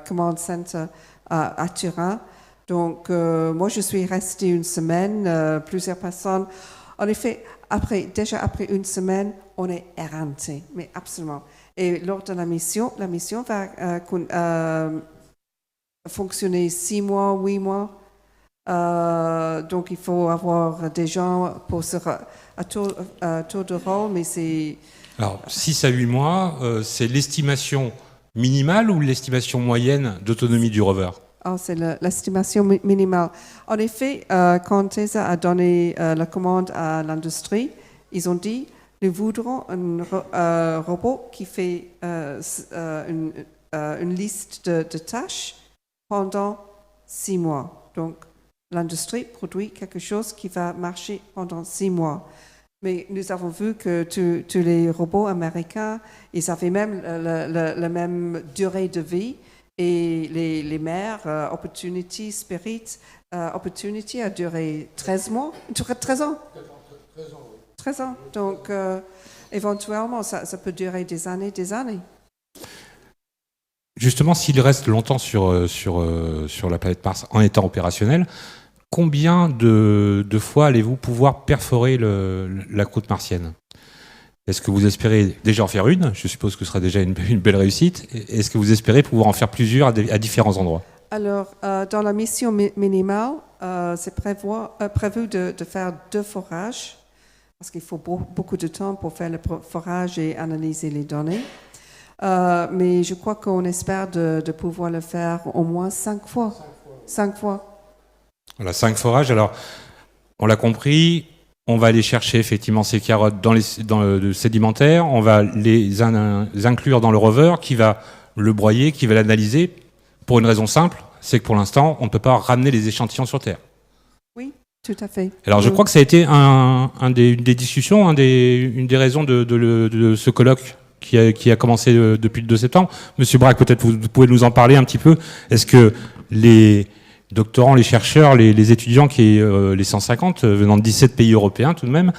Speaker 3: Command Center à Turin. Donc, moi, je suis restée une semaine, plusieurs personnes. En effet, après une semaine, on est éreinté, mais absolument. Et lors de la mission va fonctionner 6 mois, 8 mois. Donc, il faut avoir des gens pour à tour de rôle, mais c'est...
Speaker 1: Alors, 6 à 8 mois, c'est l'estimation minimale ou l'estimation moyenne d'autonomie du rover?
Speaker 3: C'est l'estimation minimale. En effet, quand ESA a donné la commande à l'industrie, ils ont dit, nous voudrons un robot qui fait une liste de tâches pendant 6 mois. Donc, l'industrie produit quelque chose qui va marcher pendant 6 mois. Mais nous avons vu que tous les robots américains, ils avaient même la même durée de vie. Et les mères, Opportunity, Spirit, Opportunity a duré 13 mois, 13 ans. 13 ans. Donc, éventuellement, ça peut durer des années.
Speaker 1: Justement, s'il reste longtemps sur la planète Mars en étant opérationnel, combien de fois allez-vous pouvoir perforer la croûte martienne? Est-ce que vous espérez déjà en faire une? Je suppose que ce sera déjà une belle réussite. Est-ce que vous espérez pouvoir en faire plusieurs à différents endroits?
Speaker 3: Alors, dans la mission minimale, c'est prévu de faire 2 forages, parce qu'il faut beaucoup de temps pour faire le forage et analyser les données. Mais je crois qu'on espère de pouvoir le faire au moins 5 fois. 5 fois.
Speaker 1: Voilà, 5 forages. Alors, on l'a compris. On va aller chercher effectivement ces carottes dans le sédimentaire, on va les inclure dans le rover qui va le broyer, qui va l'analyser, pour une raison simple, c'est que pour l'instant, on ne peut pas ramener les échantillons sur Terre.
Speaker 3: Oui, tout à fait.
Speaker 1: Alors je crois que ça a été une des discussions, une des raisons de ce colloque qui a commencé depuis le 2 septembre. Monsieur Braque, peut-être vous pouvez nous en parler un petit peu. Est-ce que les doctorants, les chercheurs, les étudiants, les 150 venant de 17 pays européens tout de même,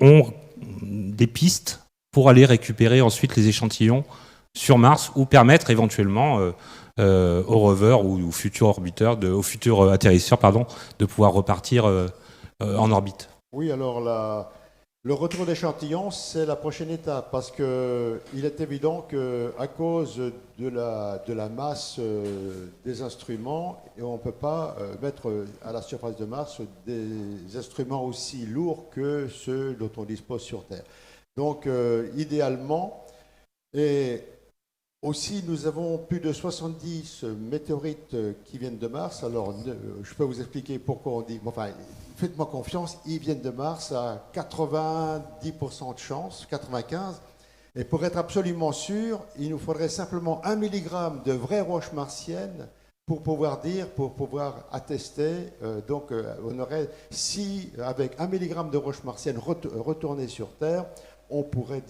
Speaker 1: ont des pistes pour aller récupérer ensuite les échantillons sur Mars ou permettre éventuellement au rover ou au futur atterrisseur, de pouvoir repartir en orbite?
Speaker 2: Oui, alors le retour d'échantillons, c'est la prochaine étape parce qu'il est évident qu'à cause de la masse des instruments, on ne peut pas mettre à la surface de Mars des instruments aussi lourds que ceux dont on dispose sur Terre. Donc, idéalement, et aussi, nous avons plus de 70 météorites qui viennent de Mars. Alors, je peux vous expliquer pourquoi on dit... Enfin, faites-moi confiance, ils viennent de Mars à 90% de chance, 95%. Et pour être absolument sûr, il nous faudrait simplement 1 milligramme de vraies roches martiennes pour pouvoir attester. Donc, on aurait, si avec 1 milligramme de roches martiennes retournées sur Terre, on pourrait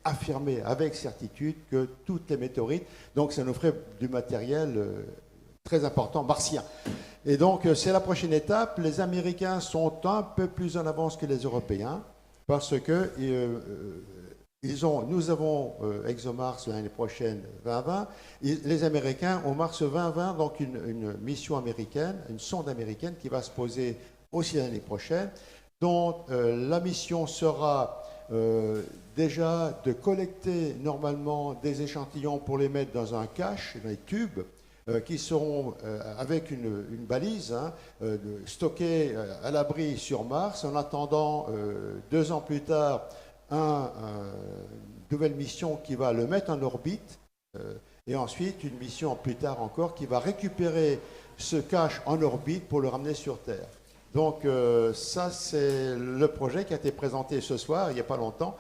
Speaker 2: affirmer avec certitude que toutes les météorites, donc ça nous ferait du matériel très important, martien. Et donc c'est la prochaine étape. Les Américains sont un peu plus en avance que les Européens parce que nous avons ExoMars l'année prochaine 2020. Les Américains ont Mars 2020, donc une mission américaine, une sonde américaine qui va se poser aussi l'année prochaine, dont la mission sera déjà de collecter normalement des échantillons pour les mettre dans un cache, dans les tubes, qui seront avec une balise stockés à l'abri sur Mars, en attendant 2 ans plus tard une nouvelle mission qui va le mettre en orbite, et ensuite une mission plus tard encore qui va récupérer ce cache en orbite pour le ramener sur Terre. Donc ça, c'est le projet qui a été présenté ce soir, il n'y a pas longtemps,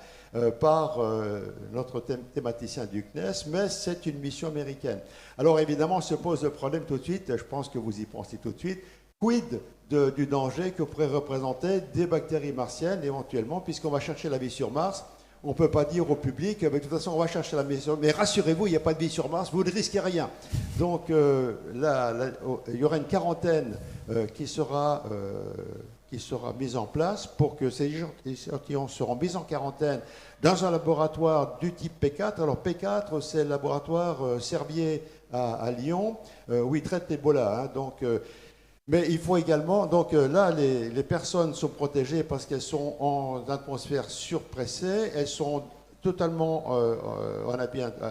Speaker 2: par notre thématicien du CNES, mais c'est une mission américaine. Alors évidemment, se pose le problème tout de suite, je pense que vous y pensez tout de suite, quid du danger que pourraient représenter des bactéries martiennes éventuellement, puisqu'on va chercher la vie sur Mars. On ne peut pas dire au public, mais de toute façon, on va chercher la vie sur Mars. Mais rassurez-vous, il n'y a pas de vie sur Mars, vous ne risquez rien. Donc, il y aura une quarantaine qui sera mise en place pour que ces échantillons seront mis en quarantaine dans un laboratoire du type P4. Alors, P4, c'est le laboratoire Servier à Lyon, où ils traitent l'Ebola. Mais il faut également, donc là, les personnes sont protégées parce qu'elles sont en atmosphère surpressée, elles sont totalement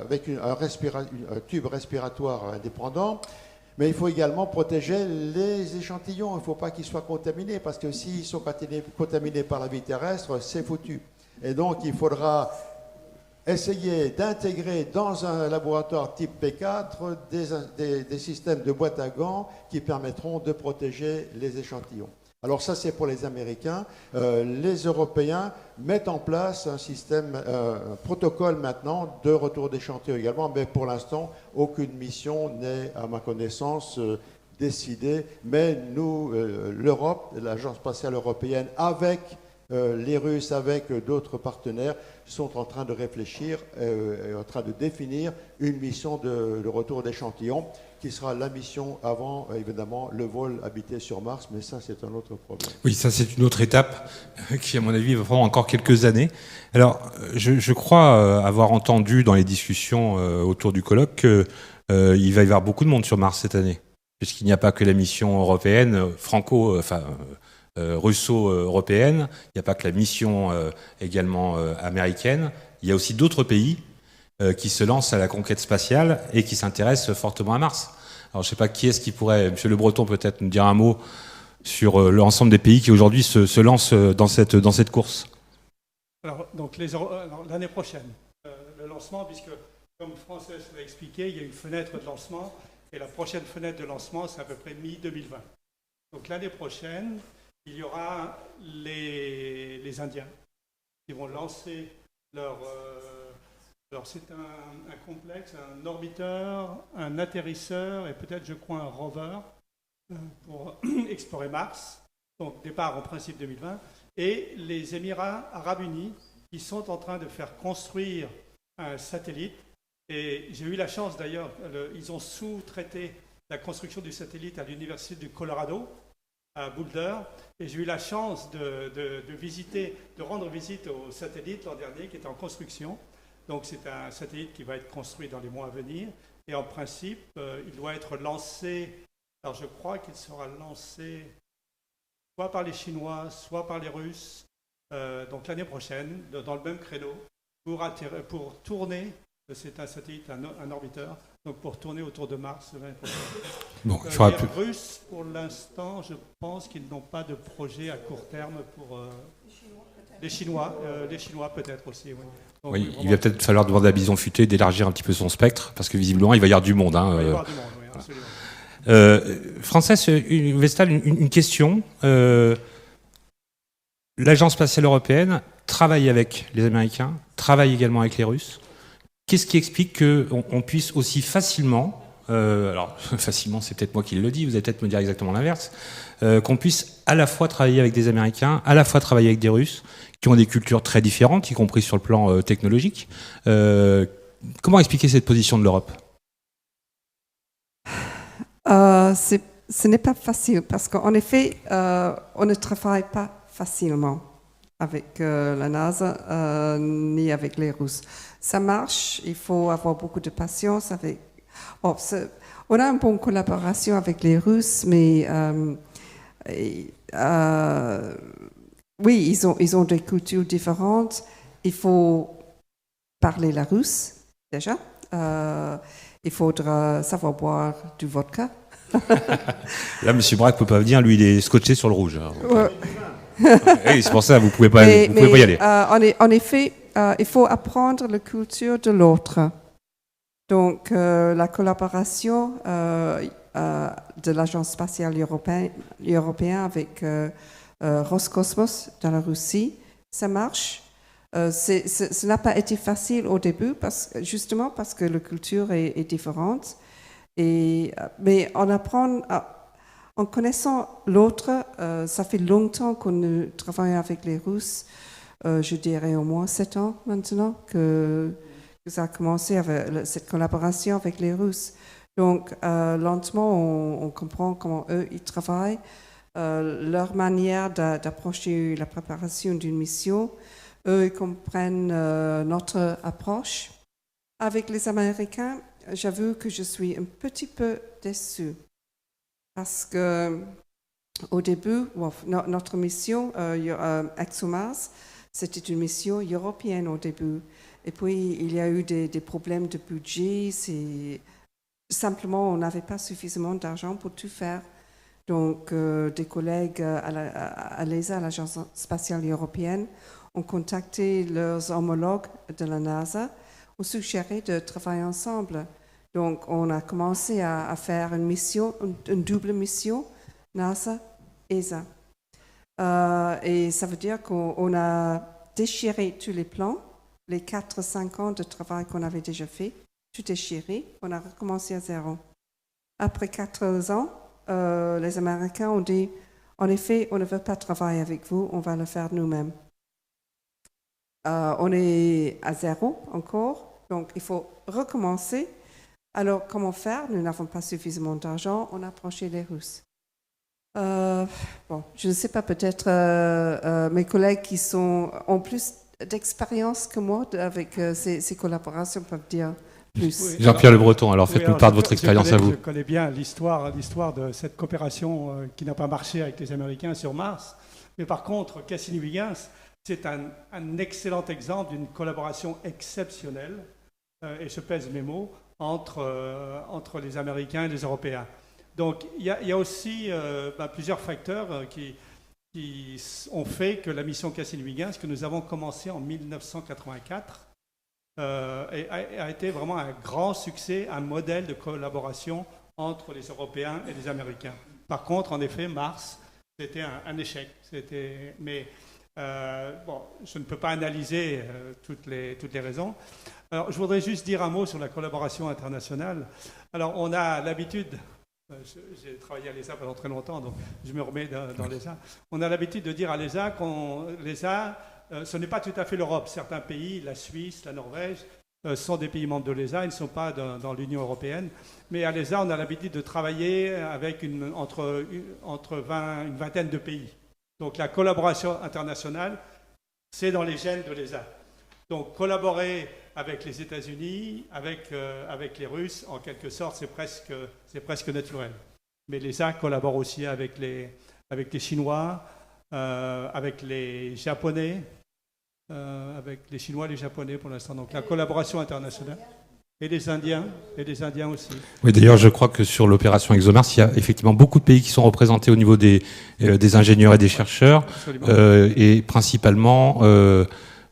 Speaker 2: avec un tube respiratoire indépendant, mais il faut également protéger les échantillons, il ne faut pas qu'ils soient contaminés, parce que s'ils sont contaminés par la vie terrestre, c'est foutu. Et donc, il faudra essayer d'intégrer dans un laboratoire type P4 des systèmes de boîte à gants qui permettront de protéger les échantillons. Alors ça, c'est pour les Américains. Les Européens mettent en place un système, un protocole maintenant de retour d'échantillons également, mais pour l'instant, aucune mission n'est, à ma connaissance, décidée. Mais nous, l'Europe, l'Agence spatiale européenne, avec les Russes, avec d'autres partenaires, sont en train de réfléchir, en train de définir une mission de retour d'échantillons qui sera la mission avant, évidemment, le vol habité sur Mars, mais ça, c'est un autre problème.
Speaker 1: Oui, ça, c'est une autre étape qui, à mon avis, va prendre encore quelques années. Alors, je crois avoir entendu dans les discussions autour du colloque qu'il va y avoir beaucoup de monde sur Mars cette année, puisqu'il n'y a pas que la mission européenne, russo-européenne, il n'y a pas que la mission également américaine, il y a aussi d'autres pays qui se lancent à la conquête spatiale et qui s'intéressent fortement à Mars. Alors je ne sais pas qui est-ce qui pourrait, Monsieur Le Breton, peut-être nous dire un mot sur l'ensemble des pays qui aujourd'hui se lancent dans cette course.
Speaker 4: Alors, donc l'année prochaine, le lancement, puisque comme Frances l'a expliqué, il y a une fenêtre de lancement, et la prochaine fenêtre de lancement, c'est à peu près mi-2020. Donc l'année prochaine, il y aura les Indiens qui vont lancer alors c'est un complexe, un orbiteur, un atterrisseur et peut-être, je crois, un rover pour explorer Mars. Donc départ en principe 2020. Et les Émirats arabes unis qui sont en train de faire construire un satellite. Et j'ai eu la chance d'ailleurs, ils ont sous-traité la construction du satellite à l'université du Colorado, à Boulder, et j'ai eu la chance de rendre visite au satellite l'an dernier qui était en construction. Donc c'est un satellite qui va être construit dans les mois à venir, et en principe, il doit être lancé, alors je crois qu'il sera lancé soit par les Chinois, soit par les Russes, donc l'année prochaine, dans le même créneau, pour tourner, c'est un satellite, un orbiteur, donc pour tourner autour de Mars l'année prochaine.
Speaker 1: Bon,
Speaker 4: les Russes, pour l'instant, je pense qu'ils n'ont pas de projet à court terme pour... les Chinois peut-être aussi, oui. Donc,
Speaker 1: oui, il va peut-être falloir demander à Bison Futé d'élargir un petit peu son spectre, parce que visiblement, il va y avoir du monde.
Speaker 4: Il va y avoir du monde, oui, absolument.
Speaker 1: Frances Vestal, une question. L'Agence spatiale européenne travaille avec les Américains, travaille également avec les Russes. Qu'est-ce qui explique qu'on puisse aussi facilement, alors facilement c'est peut-être moi qui le dis, vous allez peut-être me dire exactement l'inverse, qu'on puisse à la fois travailler avec des Américains, à la fois travailler avec des Russes, qui ont des cultures très différentes, y compris sur le plan technologique. Comment expliquer cette position de l'Europe ?
Speaker 3: Ce n'est pas facile, parce qu'en effet, on ne travaille pas facilement avec la NASA ni avec les Russes. Ça marche, il faut avoir beaucoup de patience avec... Bon, on a une bonne collaboration avec les Russes, mais oui, ils ont des cultures différentes. Il faut parler la russe, déjà. Il faudra savoir boire du vodka.
Speaker 1: Là, M. Braque ne peut pas venir, lui, il est scotché sur le rouge.
Speaker 3: Ouais.
Speaker 1: Oui, c'est pour ça, vous ne pouvez pas y aller.
Speaker 3: En effet, il faut apprendre la culture de l'autre. Donc, la collaboration de l'Agence spatiale européenne avec Roscosmos dans la Russie, ça marche. Ça n'a pas été facile au début, justement parce que la culture est différente. Mais on apprend En connaissant l'autre, ça fait longtemps qu'on travaille avec les Russes. Je dirais au moins 7 ans maintenant que ça a commencé avec cette collaboration avec les Russes. Donc, lentement, on comprend comment eux, ils travaillent, leur manière d'approcher la préparation d'une mission. Eux, ils comprennent notre approche. Avec les Américains, j'avoue que je suis un petit peu déçue. Parce que au début, notre mission, ExoMars, c'était une mission européenne au début. Et puis, il y a eu des problèmes de budget. Simplement, on n'avait pas suffisamment d'argent pour tout faire. Donc, des collègues à l'ESA, l'Agence spatiale européenne, ont contacté leurs homologues de la NASA, ont suggéré de travailler ensemble. Donc, on a commencé à faire une mission, une double mission, NASA-ESA. Et ça veut dire qu'on a déchiré tous les plans, les 4-5 ans de travail qu'on avait déjà fait, tout déchiré, on a recommencé à zéro. Après 4 ans, les Américains ont dit, en effet, on ne veut pas travailler avec vous, on va le faire nous-mêmes. On est à zéro encore, donc il faut recommencer. Alors, comment faire? Nous n'avons pas suffisamment d'argent, on a approché les Russes. Je ne sais pas, peut-être mes collègues qui ont plus d'expérience que moi avec ces collaborations peuvent dire plus.
Speaker 1: Oui. Jean-Pierre Le Breton, alors faites-nous part de votre expérience à vous.
Speaker 4: Je connais bien l'histoire de cette coopération qui n'a pas marché avec les Américains sur Mars. Mais par contre, Cassini-Huygens, c'est un excellent exemple d'une collaboration exceptionnelle, et je pèse mes mots, entre les Américains et les Européens. Donc il y a aussi plusieurs facteurs qui ont fait que la mission Cassini-Huygens, que nous avons commencé en 1984, a été vraiment un grand succès, un modèle de collaboration entre les Européens et les Américains. Par contre, en effet, Mars, c'était un échec. Mais je ne peux pas analyser toutes les raisons. Alors, je voudrais juste dire un mot sur la collaboration internationale. Alors, on a l'habitude, j'ai travaillé à l'ESA pendant très longtemps, donc je me remets dans l'ESA. On a l'habitude de dire à l'ESA l'ESA, ce n'est pas tout à fait l'Europe. Certains pays, la Suisse, la Norvège, sont des pays membres de l'ESA, ils ne sont pas dans l'Union européenne. Mais à l'ESA, on a l'habitude de travailler avec entre une vingtaine de pays. Donc la collaboration internationale, c'est dans les gènes de l'ESA. Donc collaborer avec les États-Unis, avec les Russes, en quelque sorte, c'est presque naturel. Mais l'ESA collabore aussi avec les Chinois, avec les Japonais, avec les Chinois et les Japonais pour l'instant. Donc la collaboration internationale. Et les Indiens aussi.
Speaker 1: Oui, d'ailleurs, je crois que sur l'opération ExoMars, il y a effectivement beaucoup de pays qui sont représentés au niveau des ingénieurs et des chercheurs, et principalement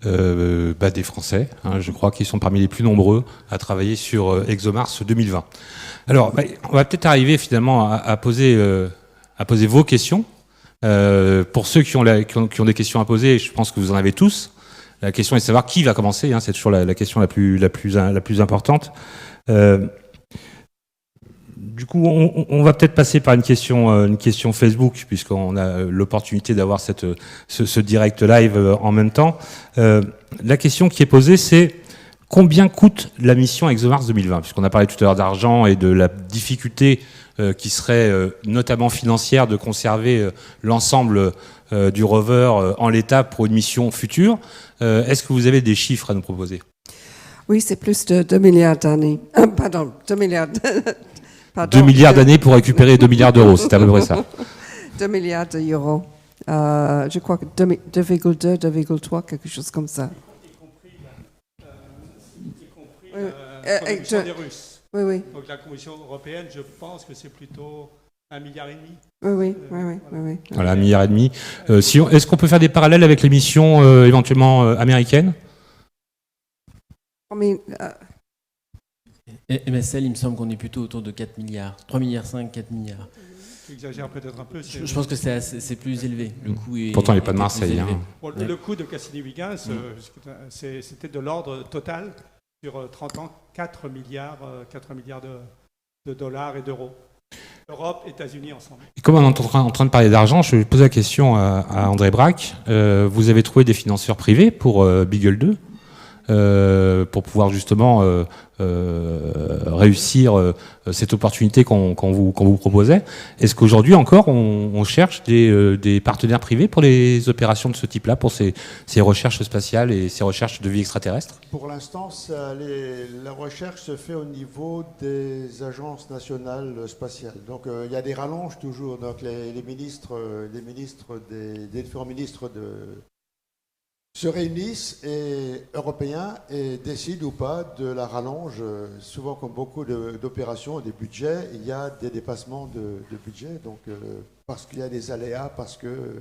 Speaker 1: des Français, je crois qu'ils sont parmi les plus nombreux à travailler sur ExoMars 2020. Alors, on va peut-être arriver finalement à poser vos questions. Pour ceux qui ont des questions à poser, je pense que vous en avez tous. La question est de savoir qui va commencer, c'est toujours la question la plus importante. Du coup, on va peut-être passer par une question Facebook, puisqu'on a l'opportunité d'avoir ce direct live en même temps. La question qui est posée, c'est combien coûte la mission ExoMars 2020 ? Puisqu'on a parlé tout à l'heure d'argent et de la difficulté qui serait notamment financière de conserver l'ensemble du rover en l'état pour une mission future. Est-ce que vous avez des chiffres à nous proposer ?
Speaker 3: Oui, c'est plus de 2 milliards d'années. 2 milliards.
Speaker 1: 2 milliards d'années pour récupérer 2 milliards d'euros, c'est à peu près ça.
Speaker 3: 2 milliards d'euros. Je crois que 2,2, 2,3, quelque chose comme ça.
Speaker 4: Y compris la contribution des Russes.
Speaker 3: Oui.
Speaker 4: Donc la Commission européenne, je pense que c'est plutôt 1,5 milliard.
Speaker 3: Oui.
Speaker 1: Voilà, 1,5 milliard. Est-ce qu'on peut faire des parallèles avec les missions éventuellement américaines ?
Speaker 5: MSL, il me semble qu'on est plutôt autour de 4 milliards. 3 milliards 5, 4 milliards.
Speaker 4: Tu exagères peut-être un peu.
Speaker 5: Je pense que c'est plus élevé. Le coût
Speaker 1: Pourtant, il n'est pas de Marseille.
Speaker 4: Bon, le coût de Cassini-Huygens, c'était de l'ordre total sur 30 ans, 4 milliards de dollars et d'euros. Europe, États-Unis ensemble.
Speaker 1: Et comme on est en train de parler d'argent, je vais poser la question à André Braque. Vous avez trouvé des financeurs privés pour Beagle 2 pour pouvoir justement réussir cette opportunité qu'on vous proposait. Est-ce qu'aujourd'hui encore on cherche des partenaires privés pour les opérations de ce type-là, pour ces recherches spatiales et ces recherches de vie extraterrestre?
Speaker 2: Pour l'instant, la recherche se fait au niveau des agences nationales spatiales. Donc il y a des rallonges toujours. Donc les différents ministres se réunissent européens et décident ou pas de la rallonge. Souvent, comme beaucoup d'opérations, des budgets, il y a des dépassements de budget, donc parce qu'il y a des aléas,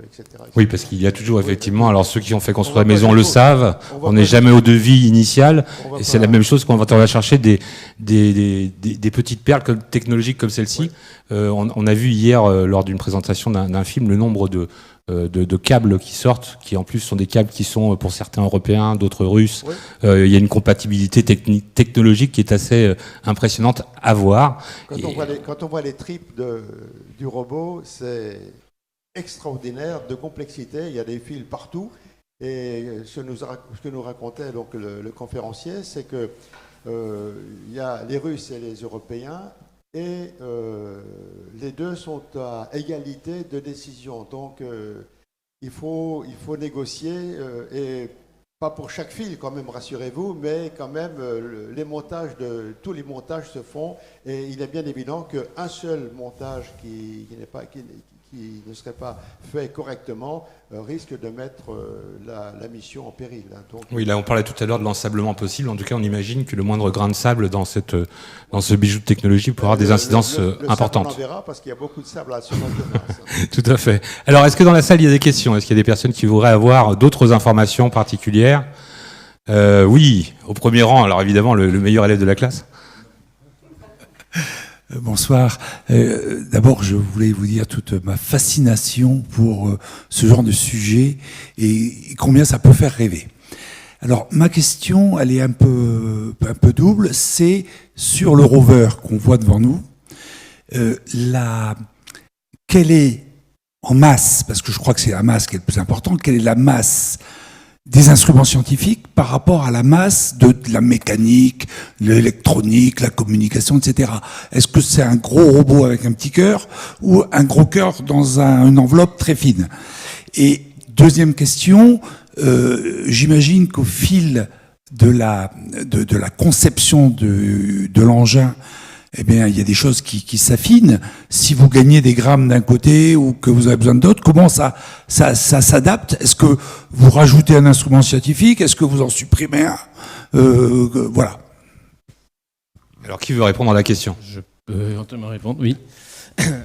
Speaker 2: etc.
Speaker 1: Oui, parce qu'il y a toujours effectivement, alors ceux qui ont fait construire la
Speaker 2: va
Speaker 1: maison
Speaker 2: pas
Speaker 1: le
Speaker 2: du tout.
Speaker 1: savent, on n'est jamais au devis initial, et c'est
Speaker 2: pas-
Speaker 1: la même chose quand on va chercher des petites perles technologiques comme celle-ci. On a vu hier, lors d'une présentation d'un film, le nombre de câbles qui sortent, qui en plus sont des câbles qui sont pour certains européens, d'autres russes.
Speaker 2: Oui.
Speaker 1: Il y a une compatibilité technologique qui est assez impressionnante à voir.
Speaker 2: Quand on voit les tripes du robot, c'est extraordinaire de complexité. Il y a des fils partout. Et ce que nous racontait donc le conférencier, c'est que il y a les Russes et les Européens. Et les deux sont à égalité de décision. Donc, il faut négocier, et pas pour chaque fil, quand même, rassurez-vous, mais quand même, tous les montages se font. Et il est bien évident qu'un seul montage qui ne serait pas fait correctement risque de mettre la mission en péril. Donc,
Speaker 1: oui, là on parlait tout à l'heure de l'ensablement possible. En tout cas, on imagine que le moindre grain de sable dans ce bijou de technologie pourra avoir des incidences importantes.
Speaker 2: On en verra parce qu'il y a beaucoup de sable à la surface de Mars.
Speaker 1: Tout à fait. Alors, est-ce que dans la salle il y a des questions? Est-ce qu'il y a des personnes qui voudraient avoir d'autres informations particulières? Oui, au premier rang. Alors évidemment, le meilleur élève de la classe.
Speaker 6: Bonsoir. D'abord, je voulais vous dire toute ma fascination pour ce genre de sujet et combien ça peut faire rêver. Alors, ma question, elle est un peu double. C'est sur le rover qu'on voit devant nous. Quelle est en masse, parce que je crois que c'est la masse qui est le plus important, quelle est la masse des instruments scientifiques par rapport à la masse de la mécanique, l'électronique, la communication, etc. Est-ce que c'est un gros robot avec un petit cœur ou un gros cœur dans une enveloppe très fine? Et deuxième question, j'imagine qu'au fil de la conception de l'engin, eh bien, il y a des choses qui s'affinent. Si vous gagnez des grammes d'un côté ou que vous avez besoin d'autres, comment ça s'adapte? Est-ce que vous rajoutez un instrument scientifique? Est-ce que vous en supprimez un? Voilà.
Speaker 1: Alors, qui veut répondre à la question?
Speaker 5: Je peux éventuellement répondre, oui.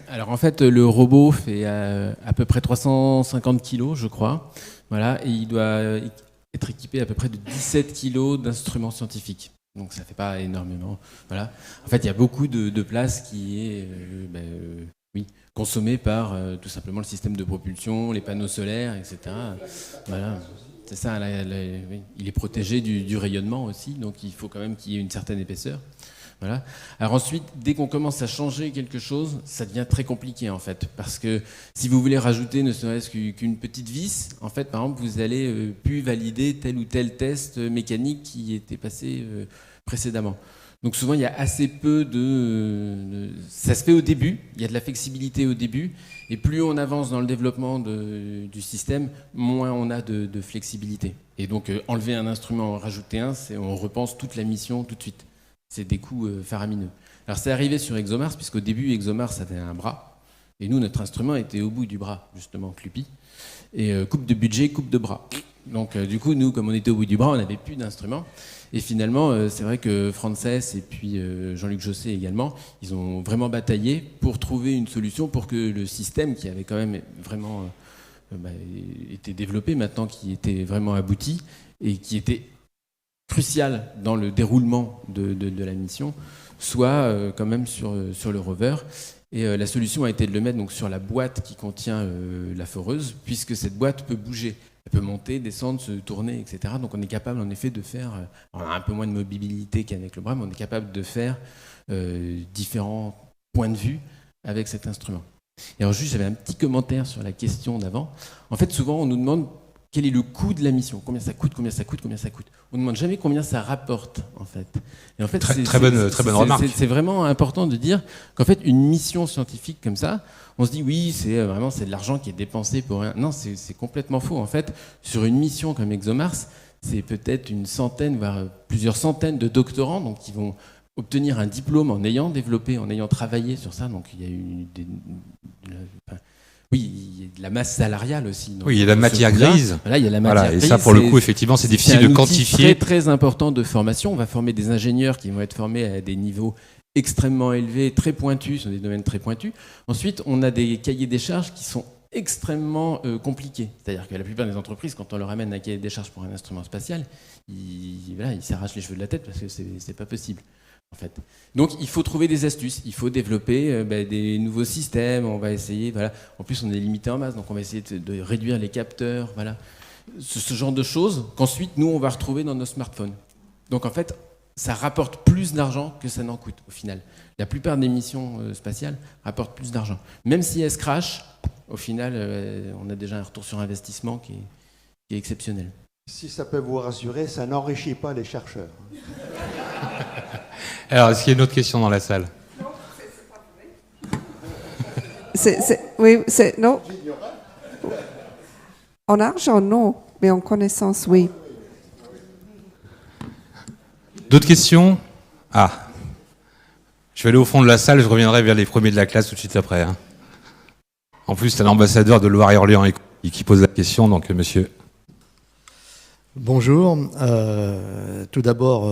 Speaker 5: Alors en fait, le robot fait à peu près 350 kilos, je crois. Voilà, et il doit être équipé à peu près de 17 kilos d'instruments scientifiques. Donc ça fait pas énormément. Voilà. En fait, il y a beaucoup de place qui est consommée par tout simplement le système de propulsion, les panneaux solaires, etc. Voilà. C'est ça. Oui. Il est protégé du rayonnement aussi, donc il faut quand même qu'il y ait une certaine épaisseur. Voilà. Alors ensuite, dès qu'on commence à changer quelque chose, ça devient très compliqué en fait, parce que si vous voulez rajouter ne serait-ce qu'une petite vis, en fait, par exemple, vous allez plus valider tel ou tel test mécanique qui était passé précédemment. Donc souvent, il y a assez peu ça se fait au début, il y a de la flexibilité au début, et plus on avance dans le développement du système, moins on a de flexibilité. Et donc enlever un instrument, en rajouter un, on repense toute la mission tout de suite. C'est des coûts faramineux. Alors c'est arrivé sur ExoMars, puisqu'au début ExoMars avait un bras, et nous notre instrument était au bout du bras, justement, Clupy. Et coupe de budget, coupe de bras. Donc du coup, nous, comme on était au bout du bras, on n'avait plus d'instruments. Et finalement, c'est vrai que Frances et puis Jean-Luc Josset également, ils ont vraiment bataillé pour trouver une solution pour que le système, qui avait quand même vraiment été développé maintenant, qui était vraiment abouti, et qui était crucial dans le déroulement de la mission, soit quand même sur le rover. Et la solution a été de le mettre donc sur la boîte qui contient la foreuse, puisque cette boîte peut bouger. Elle peut monter, descendre, se tourner, etc. Donc on est capable en effet de faire, on a un peu moins de mobilité qu'avec le bras, mais on est capable de faire différents points de vue avec cet instrument. Et alors juste, j'avais un petit commentaire sur la question d'avant. En fait, souvent, on nous demande quel est le coût de la mission, combien ça coûte. On ne demande jamais combien ça rapporte, en fait. Et en fait,
Speaker 1: très bonne remarque.
Speaker 5: C'est vraiment important de dire qu'en fait, une mission scientifique comme ça, on se dit oui, c'est de l'argent qui est dépensé pour rien. Non, c'est complètement faux. En fait, sur une mission comme ExoMars, c'est peut-être une centaine, voire plusieurs centaines de doctorants donc, qui vont obtenir un diplôme en ayant développé, en ayant travaillé sur ça. Donc il y a eu il y a de la masse salariale aussi. Donc,
Speaker 1: oui, il y a la matière grise.
Speaker 5: Voilà, il y a la matière grise.
Speaker 1: Et ça, pour le coup, effectivement, c'est difficile de quantifier.
Speaker 5: C'est très important de formation. On va former des ingénieurs qui vont être formés à des niveaux extrêmement élevés, très pointus, sur des domaines très pointus. Ensuite, on a des cahiers des charges qui sont extrêmement compliqués. C'est-à-dire que la plupart des entreprises, quand on leur amène un cahier des charges pour un instrument spatial, ils s'arrachent les cheveux de la tête parce que c'est pas possible. En fait. Donc il faut trouver des astuces, il faut développer des nouveaux systèmes, on va essayer, voilà. En plus on est limité en masse, donc on va essayer de réduire les capteurs, voilà. Ce genre de choses qu'ensuite nous on va retrouver dans nos smartphones. Donc en fait ça rapporte plus d'argent que ça n'en coûte au final. La plupart des missions spatiales rapportent plus d'argent. Même si elles se crashent, au final on a déjà un retour sur investissement qui est exceptionnel.
Speaker 2: Si ça peut vous rassurer, ça n'enrichit pas les chercheurs.
Speaker 1: Alors, est-ce qu'il y a une autre question dans la salle ?
Speaker 3: Non, c'est pas vrai. Non. En argent, non, mais en connaissance, oui.
Speaker 1: D'autres questions ? Ah. Je vais aller au fond de la salle, je reviendrai vers les premiers de la classe tout de suite après. Hein. En plus, c'est un ambassadeur de Loire-et-Orléans qui pose la question, donc monsieur.
Speaker 7: Bonjour. Tout d'abord,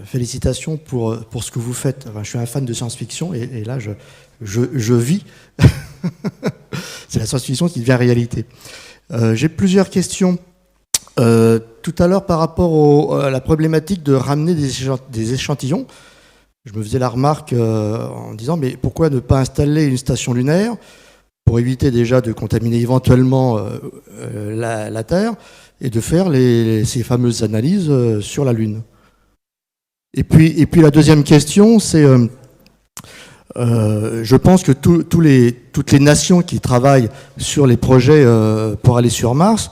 Speaker 7: félicitations pour ce que vous faites. Enfin, je suis un fan de science-fiction et là, je vis. C'est la science-fiction qui devient réalité. J'ai plusieurs questions. Tout à l'heure, par rapport à la problématique de ramener des échantillons, je me faisais la remarque en disant mais pourquoi ne pas installer une station lunaire pour éviter déjà de contaminer éventuellement la Terre et de faire ces fameuses analyses sur la Lune. Et puis la deuxième question, c'est je pense que toutes les nations qui travaillent sur les projets pour aller sur Mars,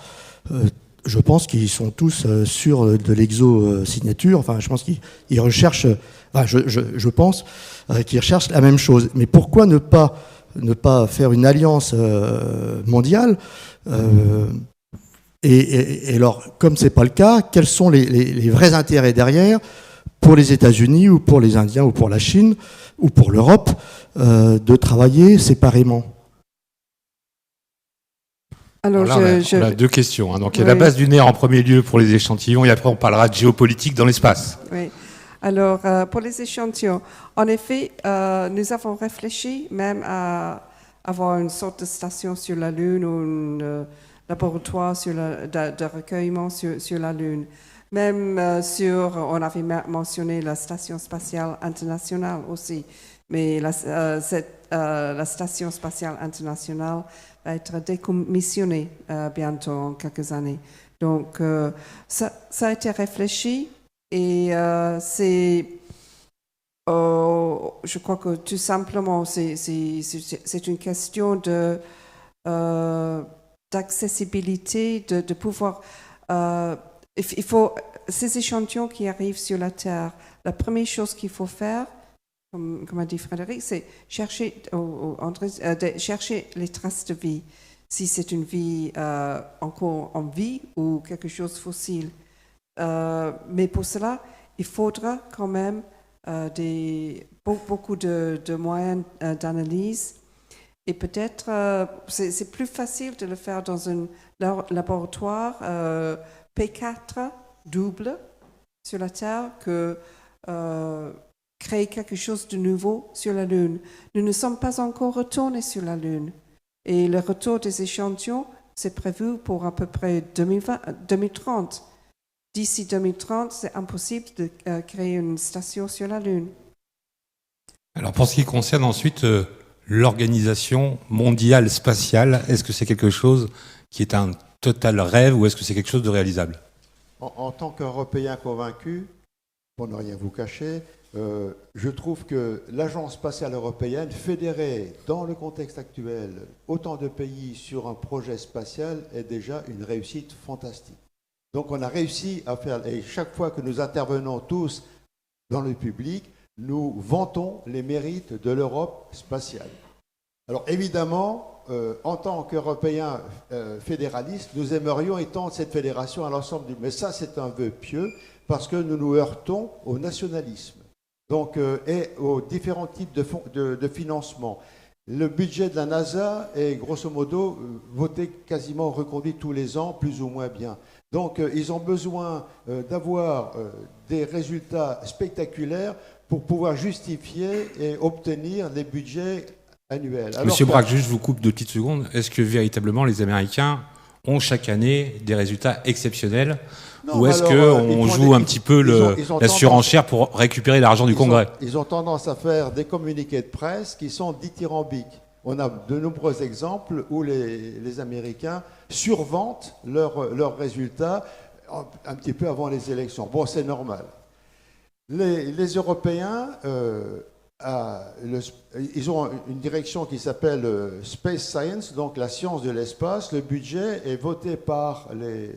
Speaker 7: je pense qu'ils sont tous sur de l'exo-signature. Enfin, je pense qu'ils recherchent, enfin, je pense qu'ils recherchent la même chose. Mais pourquoi ne pas faire une alliance mondiale et alors, comme c'est pas le cas, quels sont les vrais intérêts derrière pour les États-Unis ou pour les Indiens ou pour la Chine ou pour l'Europe de travailler séparément?
Speaker 1: Alors là, on a deux questions. Hein. Donc, il y a la base du nerf en premier lieu pour les échantillons et après, on parlera de géopolitique dans l'espace.
Speaker 3: Oui. Alors, pour les échantillons, en effet, nous avons réfléchi même à avoir une sorte de station sur la Lune ou un laboratoire de recueillement sur la Lune. Même on avait mentionné la Station spatiale internationale aussi, mais la Station spatiale internationale va être décommissionnée bientôt, en quelques années. Donc, ça a été réfléchi et je crois que tout simplement, c'est une question d'accessibilité, de pouvoir... il faut ces échantillons qui arrivent sur la Terre. La première chose qu'il faut faire, comme a dit Frédéric, c'est chercher les traces de vie. Si c'est une vie encore en vie ou quelque chose de fossile. Mais pour cela, il faudra quand même beaucoup de moyens d'analyse. Et peut-être c'est plus facile de le faire dans un laboratoire P4 double sur la Terre que créer quelque chose de nouveau sur la Lune. Nous ne sommes pas encore retournés sur la Lune. Et le retour des échantillons, c'est prévu pour à peu près 2030. D'ici 2030, c'est impossible de créer une station sur la Lune.
Speaker 1: Alors pour ce qui concerne ensuite l'organisation mondiale spatiale, est-ce que c'est quelque chose qui est un total rêve ou est-ce que c'est quelque chose de réalisable ?
Speaker 2: En tant qu'Européen convaincu, pour ne rien vous cacher, Je trouve que l'Agence spatiale européenne, fédérer dans le contexte actuel autant de pays sur un projet spatial, est déjà une réussite fantastique. Donc on a réussi à faire, et chaque fois que nous intervenons tous dans le public, nous vantons les mérites de l'Europe spatiale. Alors évidemment, en tant qu'Européens fédéralistes, nous aimerions étendre cette fédération à l'ensemble du... Mais ça, c'est un vœu pieux, parce que nous nous heurtons au nationalisme. Donc, et aux différents types de financement. Le budget de la NASA est grosso modo voté quasiment reconduit tous les ans, plus ou moins bien. Donc, ils ont besoin d'avoir des résultats spectaculaires pour pouvoir justifier et obtenir les budgets annuels. Alors
Speaker 1: Monsieur Braque, juste je vous coupe 2 petites secondes. Est-ce que véritablement les Américains ont chaque année des résultats exceptionnels?
Speaker 2: non,
Speaker 1: ou est-ce qu'on joue un petit peu la surenchère pour récupérer l'argent du Congrès?
Speaker 2: Ils ont tendance à faire des communiqués de presse qui sont dithyrambiques. On a de nombreux exemples où les Américains survantent leurs résultats un petit peu avant les élections. Bon, c'est normal. Les Européens, ils ont une direction qui s'appelle Space Science, donc la science de l'espace. Le budget est voté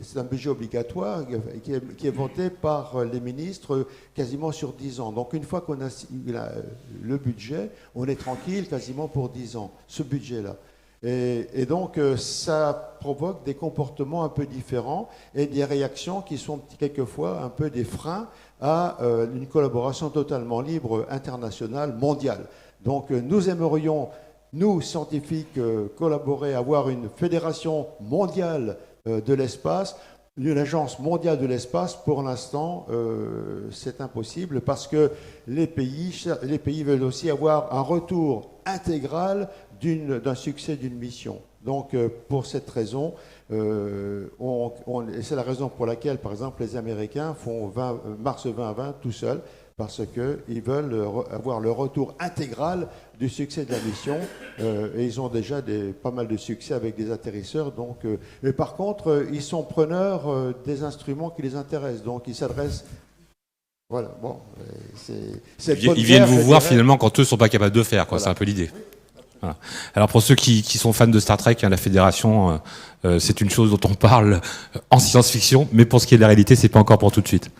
Speaker 2: c'est un budget obligatoire qui est voté par les ministres quasiment sur 10 ans. Donc une fois qu'on a le budget, on est tranquille quasiment pour 10 ans, ce budget-là. Et donc ça provoque des comportements un peu différents et des réactions qui sont quelquefois un peu des freins à une collaboration totalement libre, internationale, mondiale. Donc nous aimerions, nous scientifiques, collaborer, avoir une fédération mondiale de l'espace, une agence mondiale de l'espace. Pour l'instant, c'est impossible parce que les pays veulent aussi avoir un retour intégral d'un succès d'une mission. Donc, pour cette raison, et c'est la raison pour laquelle, par exemple, les Américains font Mars 2020 tout seuls, parce qu'ils veulent avoir le retour intégral du succès de la mission. Et ils ont déjà pas mal de succès avec des atterrisseurs. Donc, mais par contre, ils sont preneurs des instruments qui les intéressent. Donc, ils s'adressent... Voilà, bon,
Speaker 1: ils viennent vous voir finalement quand eux ne sont pas capables de faire, quoi. Voilà. C'est un peu l'idée. Voilà. Alors pour ceux qui sont fans de Star Trek, la fédération, c'est une chose dont on parle en science-fiction, mais pour ce qui est de la réalité, c'est pas encore pour tout de suite.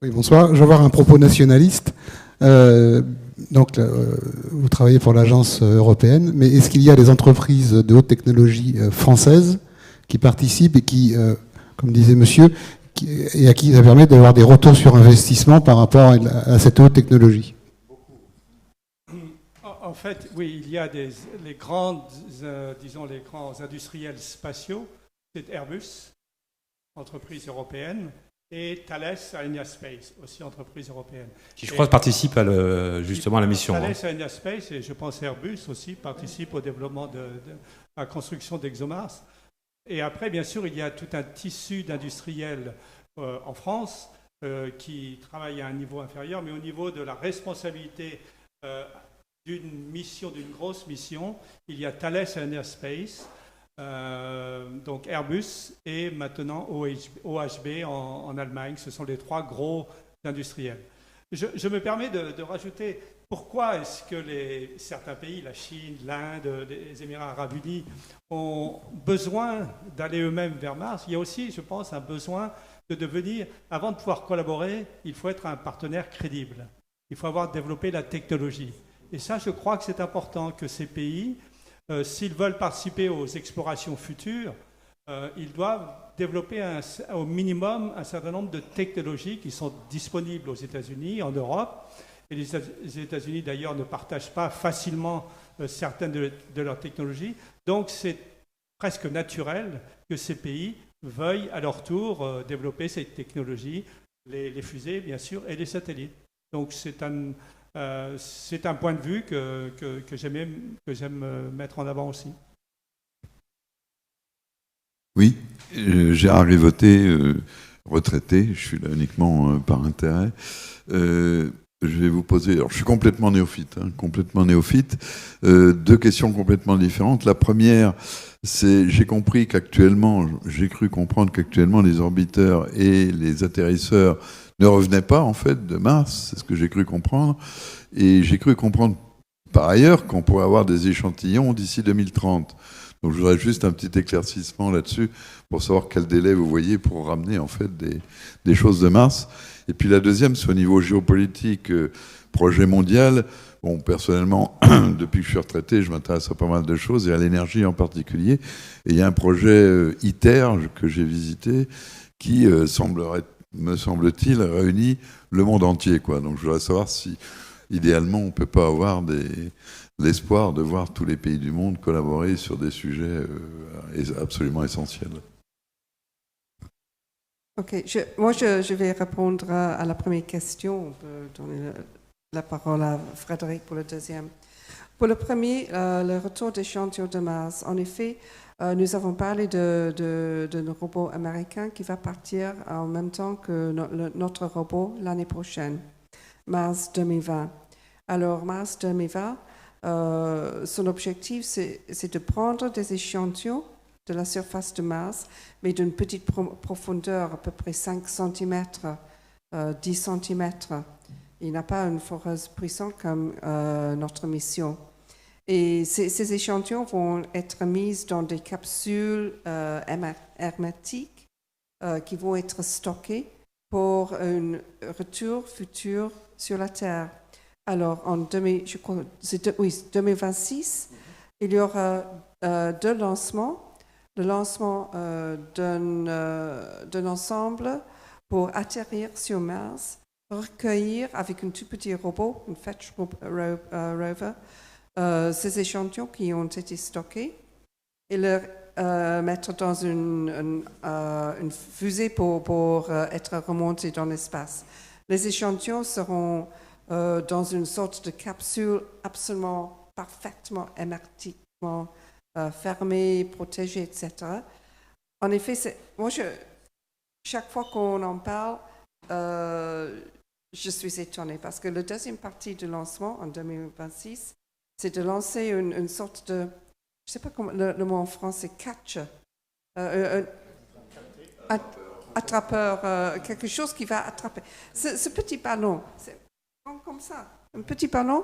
Speaker 8: Oui, bonsoir. Je vais avoir un propos nationaliste. Donc, vous travaillez pour l'agence européenne, mais est-ce qu'il y a des entreprises de haute technologie françaises qui participent et qui, comme disait monsieur, et à qui ça permet d'avoir des retours sur investissement par rapport à cette haute technologie?
Speaker 4: En fait, oui, il y a les grands industriels spatiaux, c'est Airbus, entreprise européenne, et Thales Alenia Space, aussi entreprise européenne.
Speaker 1: Qui, je crois, participe justement à la mission.
Speaker 4: Thales Alenia Space, et je pense Airbus aussi, participe au développement de la construction d'ExoMars. Et après, bien sûr, il y a tout un tissu d'industriels en France qui travaillent à un niveau inférieur, mais au niveau de la responsabilité d'une mission, d'une grosse mission, il y a Thales Alenia Space, donc Airbus et maintenant OHB en Allemagne. Ce sont les 3 gros industriels. Je me permets de rajouter pourquoi est-ce que certains pays, la Chine, l'Inde, les Émirats arabes unis, ont besoin d'aller eux-mêmes vers Mars. Il y a aussi, je pense, un besoin de devenir, avant de pouvoir collaborer, il faut être un partenaire crédible. Il faut avoir développé la technologie. Et ça, je crois que c'est important que ces pays, s'ils veulent participer aux explorations futures, ils doivent développer au minimum un certain nombre de technologies qui sont disponibles aux États-Unis, en Europe. Et les États-Unis, d'ailleurs, ne partagent pas facilement certaines de leurs technologies. Donc, c'est presque naturel que ces pays veuillent à leur tour développer ces technologies, les fusées, bien sûr, et les satellites. Donc, c'est un point de vue que j'aime mettre en avant aussi.
Speaker 9: Oui, Gérard Rivoté, retraité, je suis là uniquement par intérêt. Je vais vous poser, alors je suis complètement néophyte, complètement néophyte, deux questions complètement différentes. La première, c'est, j'ai cru comprendre qu'actuellement les orbiteurs et les atterrisseurs ne revenaient pas en fait de Mars, c'est ce que j'ai cru comprendre, et j'ai cru comprendre par ailleurs qu'on pourrait avoir des échantillons d'ici 2030. Donc je voudrais juste un petit éclaircissement là-dessus pour savoir quel délai vous voyez pour ramener en fait des choses de Mars. Et puis la deuxième, c'est au niveau géopolitique, projet mondial. Bon, personnellement, depuis que je suis retraité, je m'intéresse à pas mal de choses et à l'énergie en particulier. Et il y a un projet ITER que j'ai visité qui me semble-t-il, réunit le monde entier, quoi. Donc je voudrais savoir si, idéalement, on ne peut pas avoir l'espoir de voir tous les pays du monde collaborer sur des sujets absolument essentiels.
Speaker 3: Ok, je vais répondre à la première question. On peut donner la parole à Frédéric pour le deuxième. Pour le premier, le retour d'échantillons de Mars. En effet, nous avons parlé d'un robot américain qui va partir en même temps que notre robot l'année prochaine, Mars 2020. Alors, Mars 2020, son objectif, c'est de prendre des échantillons de la surface de Mars, mais d'une petite profondeur, à peu près 5 cm, 10 cm. Il n'a pas une foreuse puissante comme notre mission. Et ces échantillons vont être mis dans des capsules hermétiques qui vont être stockées pour un retour futur sur la Terre. Alors, en 2026, il y aura deux lancements. Le lancement d'un ensemble pour atterrir sur Mars, recueillir avec un tout petit robot, un Fetch Rover, ces échantillons qui ont été stockés et les mettre dans une fusée pour être remontés dans l'espace. Les échantillons seront dans une sorte de capsule absolument parfaitement hermétiquement fermé, protégé, etc. En effet, chaque fois qu'on en parle, je suis étonnée parce que la deuxième partie du lancement en 2026, c'est de lancer une sorte de, je ne sais pas comment le mot en français, catcher, attrapeur, quelque chose qui va attraper. Ce petit ballon, c'est comme ça, un petit ballon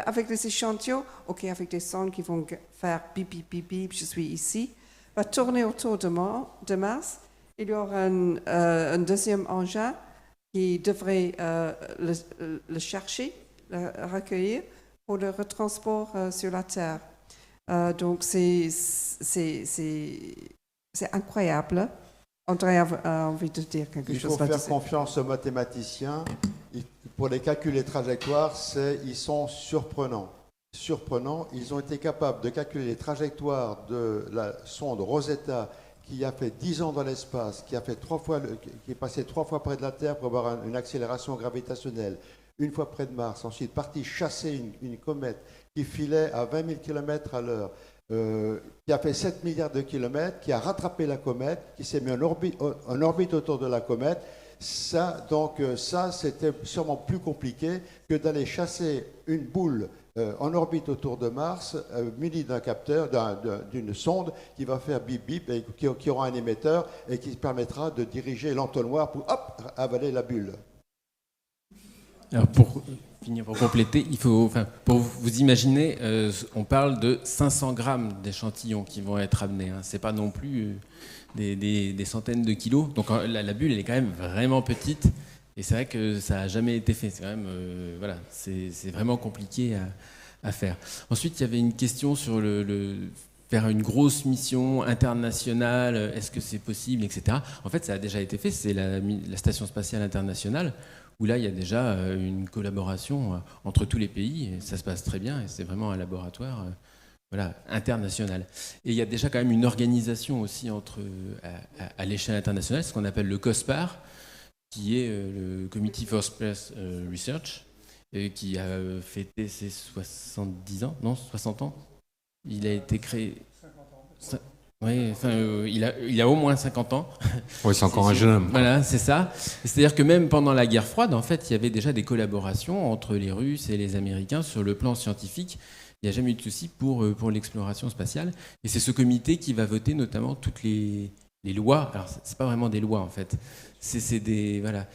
Speaker 3: avec des échantillons, avec des sons qui vont faire bip, bip, bip, bip, je suis ici, va tourner autour de Mars. Il y aura un deuxième engin qui devrait le chercher, le recueillir pour le retransport sur la Terre. Donc c'est incroyable. André a envie de dire quelque chose.
Speaker 2: Il faut faire confiance aux mathématiciens. Pour les calculs et trajectoires, ils sont surprenants. Ils ont été capables de calculer les trajectoires de la sonde Rosetta qui a fait 10 ans dans l'espace, qui est passé 3 fois près de la Terre pour avoir une accélération gravitationnelle, une fois près de Mars, ensuite parti chasser une comète qui filait à 20 000 km à l'heure, qui a fait 7 milliards de kilomètres, qui a rattrapé la comète, qui s'est mis en orbite autour de la comète. Ça, c'était sûrement plus compliqué que d'aller chasser une boule en orbite autour de Mars, munie d'un capteur, d'une sonde qui va faire bip bip et qui aura un émetteur et qui permettra de diriger l'entonnoir pour avaler la bulle.
Speaker 5: Alors pour compléter, pour vous imaginer, on parle de 500 grammes d'échantillons qui vont être amenés. C'est pas non plus des centaines de kilos. Donc la bulle, elle est quand même vraiment petite. Et c'est vrai que ça n'a jamais été fait. C'est quand même, c'est vraiment compliqué à faire. Ensuite, il y avait une question sur faire une grosse mission internationale. Est-ce que c'est possible, etc. En fait, ça a déjà été fait. C'est la Station spatiale internationale, où là, il y a déjà une collaboration entre tous les pays. Et ça se passe très bien. Et c'est vraiment un laboratoire international. Et il y a déjà quand même une organisation aussi à l'échelle internationale, ce qu'on appelle le COSPAR, qui est le Committee for Space Research, qui a fêté ses 60 ans. Il a été créé Oui, enfin, il a au moins 50 ans.
Speaker 1: Oui, c'est encore un jeune homme.
Speaker 5: Voilà, c'est ça. C'est-à-dire que même pendant la guerre froide, en fait, il y avait déjà des collaborations entre les Russes et les Américains sur le plan scientifique. Il n'y a jamais eu de souci pour l'exploration spatiale. Et c'est ce comité qui va voter notamment toutes les lois. Alors, c'est pas vraiment des lois, en fait. C'est des... Voilà.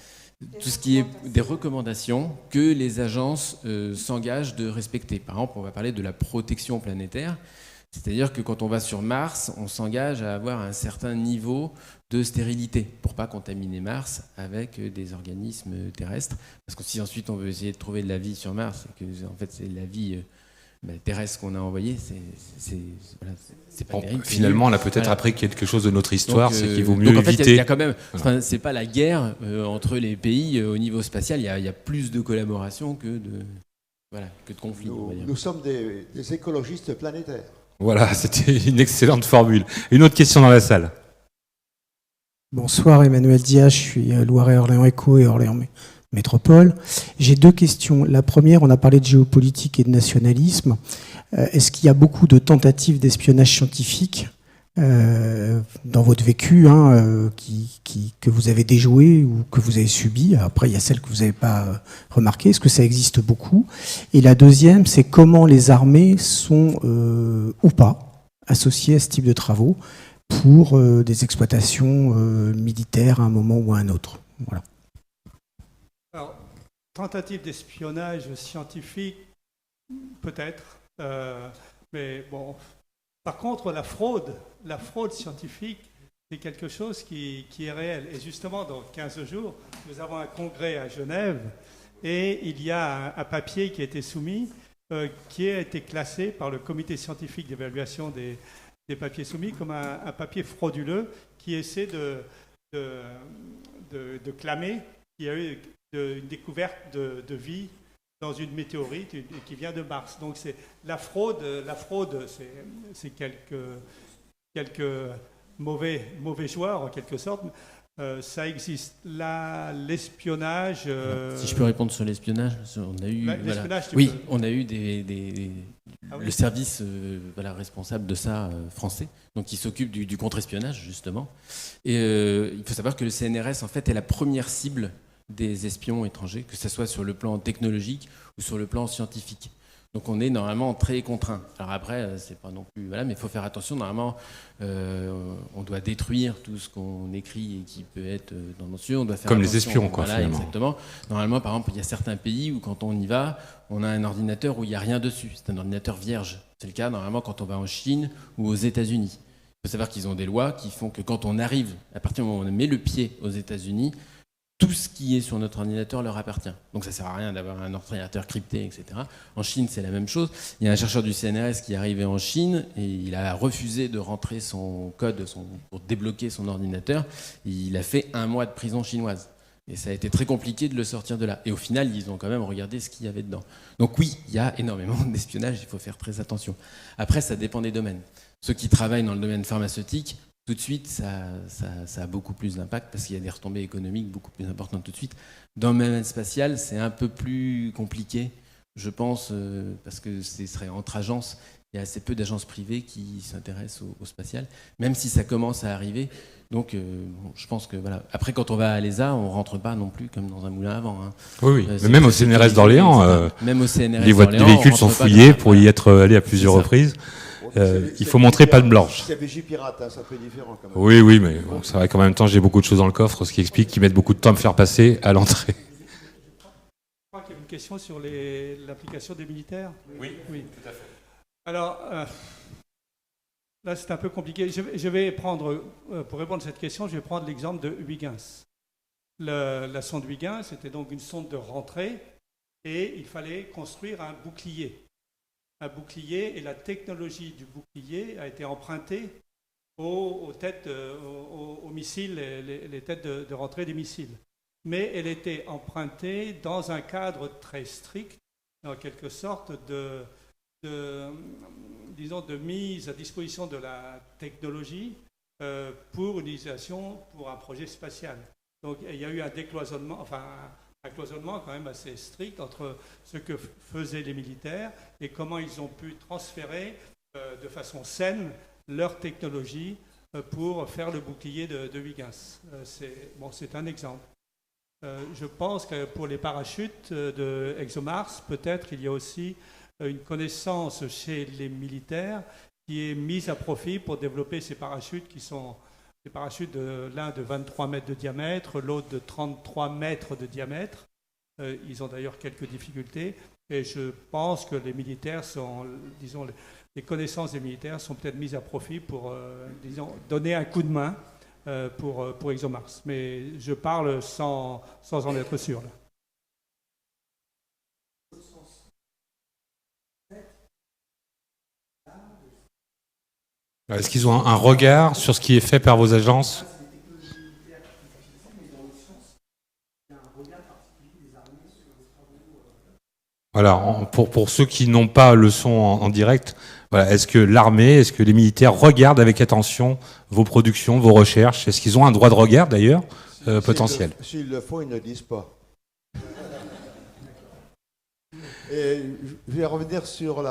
Speaker 5: Tout ce qui est des recommandations que les agences s'engagent de respecter. Par exemple, on va parler de la protection planétaire. C'est-à-dire que quand on va sur Mars, on s'engage à avoir un certain niveau de stérilité pour pas contaminer Mars avec des organismes terrestres. Parce que si ensuite on veut essayer de trouver de la vie sur Mars, et que en fait c'est la vie terrestre qu'on a envoyée, c'est pas terrible.
Speaker 1: Finalement, on a peut-être appris quelque chose de notre histoire, c'est qu'il vaut mieux
Speaker 5: en fait,
Speaker 1: éviter.
Speaker 5: Il y a quand même, enfin, c'est pas la guerre entre les pays au niveau spatial. Il y a plus de collaboration que de conflits.
Speaker 2: Nous sommes des écologistes planétaires.
Speaker 1: Voilà, c'était une excellente formule. Une autre question dans la salle.
Speaker 10: Bonsoir, Emmanuel Diaz, je suis Loiret Orléans Écho et Orléans Métropole. J'ai 2 questions. La première, on a parlé de géopolitique et de nationalisme. Est-ce qu'il y a beaucoup de tentatives d'espionnage scientifique dans votre vécu, que vous avez déjoué ou que vous avez subi? Après, il y a celles que vous n'avez pas remarquées. Est-ce que ça existe beaucoup? Et la deuxième, c'est comment les armées sont ou pas associées à ce type de travaux pour des exploitations militaires à un moment ou à un autre. Voilà.
Speaker 4: Alors, tentative d'espionnage scientifique, peut-être, mais bon. Par contre, la fraude scientifique, c'est quelque chose qui est réel. Et justement, dans 15 jours, nous avons un congrès à Genève et il y a un papier qui a été soumis, qui a été classé par le comité scientifique d'évaluation des papiers soumis comme un papier frauduleux qui essaie de clamer qu'il y a eu une découverte de vie dans une météorite qui vient de Mars. Donc c'est la fraude, c'est quelques mauvais joueurs en quelque sorte. Ça existe. L'espionnage.
Speaker 5: Si je peux répondre sur l'espionnage, on a eu. On a eu le service responsable de ça français, donc qui s'occupe du contre-espionnage justement. Et il faut savoir que le CNRS en fait est la première cible des espions étrangers, que ce soit sur le plan technologique ou sur le plan scientifique. Donc on est normalement très contraint. Alors après, c'est pas non plus... Voilà, mais il faut faire attention. Normalement, on doit détruire tout ce qu'on écrit et qui peut être dans nos yeux. On doit faire
Speaker 1: comme
Speaker 5: attention.
Speaker 1: Les espions, quoi,
Speaker 5: voilà,
Speaker 1: finalement.
Speaker 5: Exactement. Normalement, par exemple, il y a certains pays où quand on y va, on a un ordinateur où il n'y a rien dessus. C'est un ordinateur vierge. C'est le cas normalement quand on va en Chine ou aux États-Unis. Il faut savoir qu'ils ont des lois qui font que quand on arrive, à partir du moment où on met le pied aux États-Unis, tout ce qui est sur notre ordinateur leur appartient. Donc ça ne sert à rien d'avoir un ordinateur crypté, etc. En Chine, c'est la même chose. Il y a un chercheur du CNRS qui est arrivé en Chine et il a refusé de rentrer son code pour débloquer son ordinateur. Il a fait 1 mois de prison chinoise. Et ça a été très compliqué de le sortir de là. Et au final, ils ont quand même regardé ce qu'il y avait dedans. Donc oui, il y a énormément d'espionnage, il faut faire très attention. Après, ça dépend des domaines. Ceux qui travaillent dans le domaine pharmaceutique, tout de suite, ça a beaucoup plus d'impact parce qu'il y a des retombées économiques beaucoup plus importantes tout de suite. Dans le domaine spatial, c'est un peu plus compliqué, je pense, parce que ce serait entre agences. Il y a assez peu d'agences privées qui s'intéressent au spatial, même si ça commence à arriver. Donc, je pense que voilà. Après, quand on va à l'ESA, on rentre pas non plus comme dans un moulin à vent. Hein.
Speaker 1: Oui. Mais même au CNRS d'Orléans,
Speaker 5: même au CNRS
Speaker 1: les véhicules sont fouillés pour y être allés à plusieurs reprises. Il faut montrer patte blanche.
Speaker 2: C'est Vigipirate, ça fait différent quand même.
Speaker 1: Oui, mais bon, c'est vrai qu'en même temps, j'ai beaucoup de choses dans le coffre, ce qui explique qu'ils mettent beaucoup de temps à me faire passer à l'entrée.
Speaker 4: Je crois qu'il y a une question sur l'application des militaires. Oui, tout à fait. Alors, là, c'est un peu compliqué. Je vais prendre, pour répondre à cette question, je vais prendre l'exemple de Huygens. La sonde Huygens, c'était donc une sonde de rentrée et il fallait construire un bouclier. Et la technologie du bouclier a été empruntée aux missiles, les têtes de rentrée des missiles. Mais elle était empruntée dans un cadre très strict, en quelque sorte de mise à disposition de la technologie pour une utilisation pour un projet spatial. Donc il y a eu un décloisonnement, un cloisonnement quand même assez strict entre ce que faisaient les militaires et comment ils ont pu transférer de façon saine leur technologie pour faire le bouclier de Huygens. C'est un exemple. Je pense que pour les parachutes de ExoMars, peut-être il y a aussi une connaissance chez les militaires qui est mise à profit pour développer ces parachutes qui sont des parachutes, l'un de 23 mètres de diamètre, l'autre de 33 mètres de diamètre. Ils ont d'ailleurs quelques difficultés et je pense que les militaires sont, disons, les connaissances des militaires sont peut-être mises à profit pour, disons, donner un coup de main pour ExoMars. Mais je parle sans en être sûr. Là.
Speaker 1: Est-ce qu'ils ont un regard sur ce qui est fait par vos agences ? Voilà, pour ceux qui n'ont pas le son en direct, voilà, est-ce que l'armée, est-ce que les militaires regardent avec attention vos productions, vos recherches ? Est-ce qu'ils ont un droit de regard d'ailleurs potentiel ?
Speaker 2: S'il le faut, ils ne disent pas. Et je vais revenir sur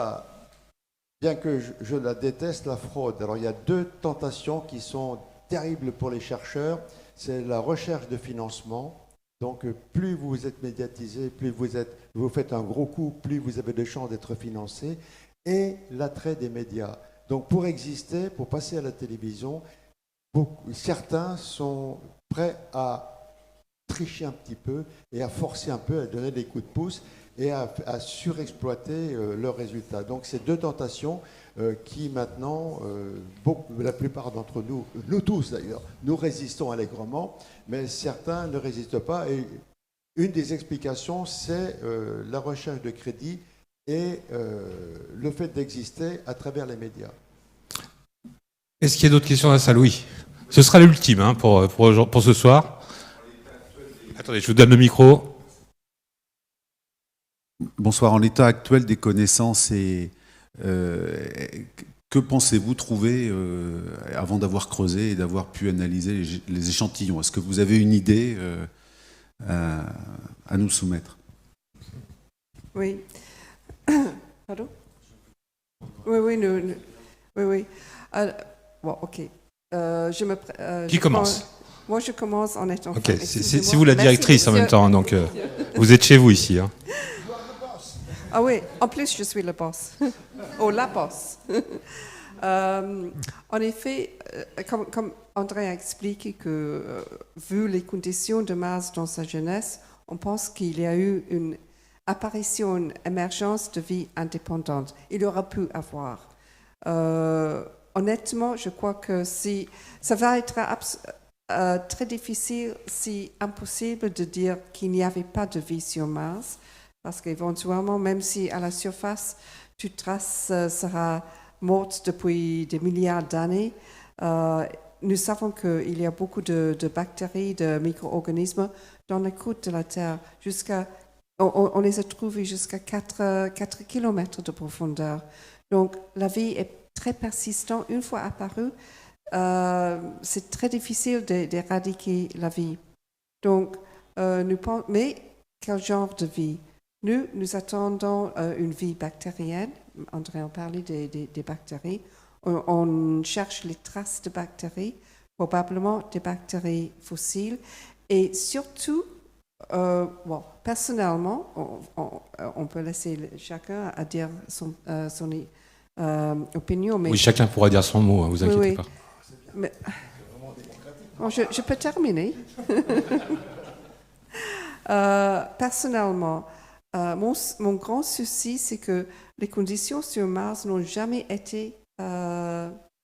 Speaker 2: bien que je la déteste, la fraude. Alors il y a deux tentations qui sont terribles pour les chercheurs. C'est la recherche de financement. Donc plus vous êtes médiatisé, plus vous faites un gros coup, plus vous avez de chances d'être financé. Et l'attrait des médias. Donc pour exister, pour passer à la télévision, certains sont prêts à tricher un petit peu et à forcer un peu, à donner des coups de pouce et à surexploiter leurs résultats. Donc c'est deux tentations qui maintenant, la plupart d'entre nous, nous tous d'ailleurs, nous résistons allègrement, mais certains ne résistent pas. Et une des explications, c'est la recherche de crédit et le fait d'exister à travers les médias.
Speaker 1: Est-ce qu'il y a d'autres questions dans la salle ? Oui. Ce sera l'ultime hein, pour ce soir. Attendez, je vous donne le micro.
Speaker 11: Bonsoir. En l'état actuel des connaissances, que pensez-vous trouver avant d'avoir creusé et d'avoir pu analyser les échantillons ? Est-ce que vous avez une idée à nous soumettre ?
Speaker 3: Oui. Pardon ? Oui. Bon, ok.
Speaker 1: Qui commence ?
Speaker 3: Moi, je commence en étant...
Speaker 1: Ok, c'est vous la directrice en même temps, donc vous êtes chez vous ici. Hein.
Speaker 3: Ah oui, en plus, je suis le boss. La boss. En effet, comme André a expliqué que, vu les conditions de Mars dans sa jeunesse, on pense qu'il y a eu une apparition, une émergence de vie indépendante. Il aurait pu avoir. Honnêtement, je crois que ça va être très difficile, si impossible, de dire qu'il n'y avait pas de vie sur Mars, parce qu'éventuellement, même si à la surface, toute trace sera morte depuis des milliards d'années, nous savons qu'il y a beaucoup de bactéries, de micro-organismes dans la croûte de la Terre. On les a trouvés jusqu'à 4 km de profondeur. Donc, la vie est très persistante. Une fois apparue, c'est très difficile d'éradiquer la vie. Donc, mais quel genre de vie ? Nous attendons une vie bactérienne. André a parlé des bactéries. On cherche les traces de bactéries, probablement des bactéries fossiles. Et surtout, personnellement, on peut laisser chacun à dire son opinion. Mais...
Speaker 1: Oui, chacun pourra dire son mot, hein, vous inquiétez pas.
Speaker 3: Mais... Bon, je peux terminer. Personnellement, mon grand souci, c'est que les conditions sur Mars n'ont jamais été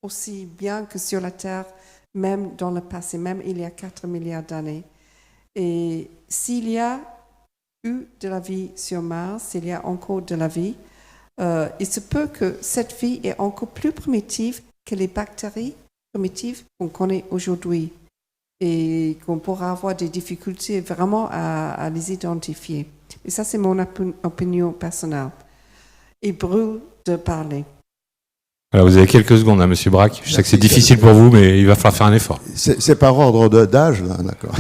Speaker 3: aussi bien que sur la Terre, même dans le passé, même il y a 4 milliards d'années. Et s'il y a eu de la vie sur Mars, s'il y a encore de la vie, il se peut que cette vie est encore plus primitive que les bactéries primitives qu'on connaît aujourd'hui et qu'on pourra avoir des difficultés vraiment à les identifier. Et ça, c'est mon opinion personnelle. Il brûle de parler.
Speaker 1: Alors, vous avez quelques secondes, hein, Monsieur Braque. Je sais que c'est difficile pour vous, mais il va falloir faire un effort.
Speaker 2: C'est par ordre d'âge, là, d'accord.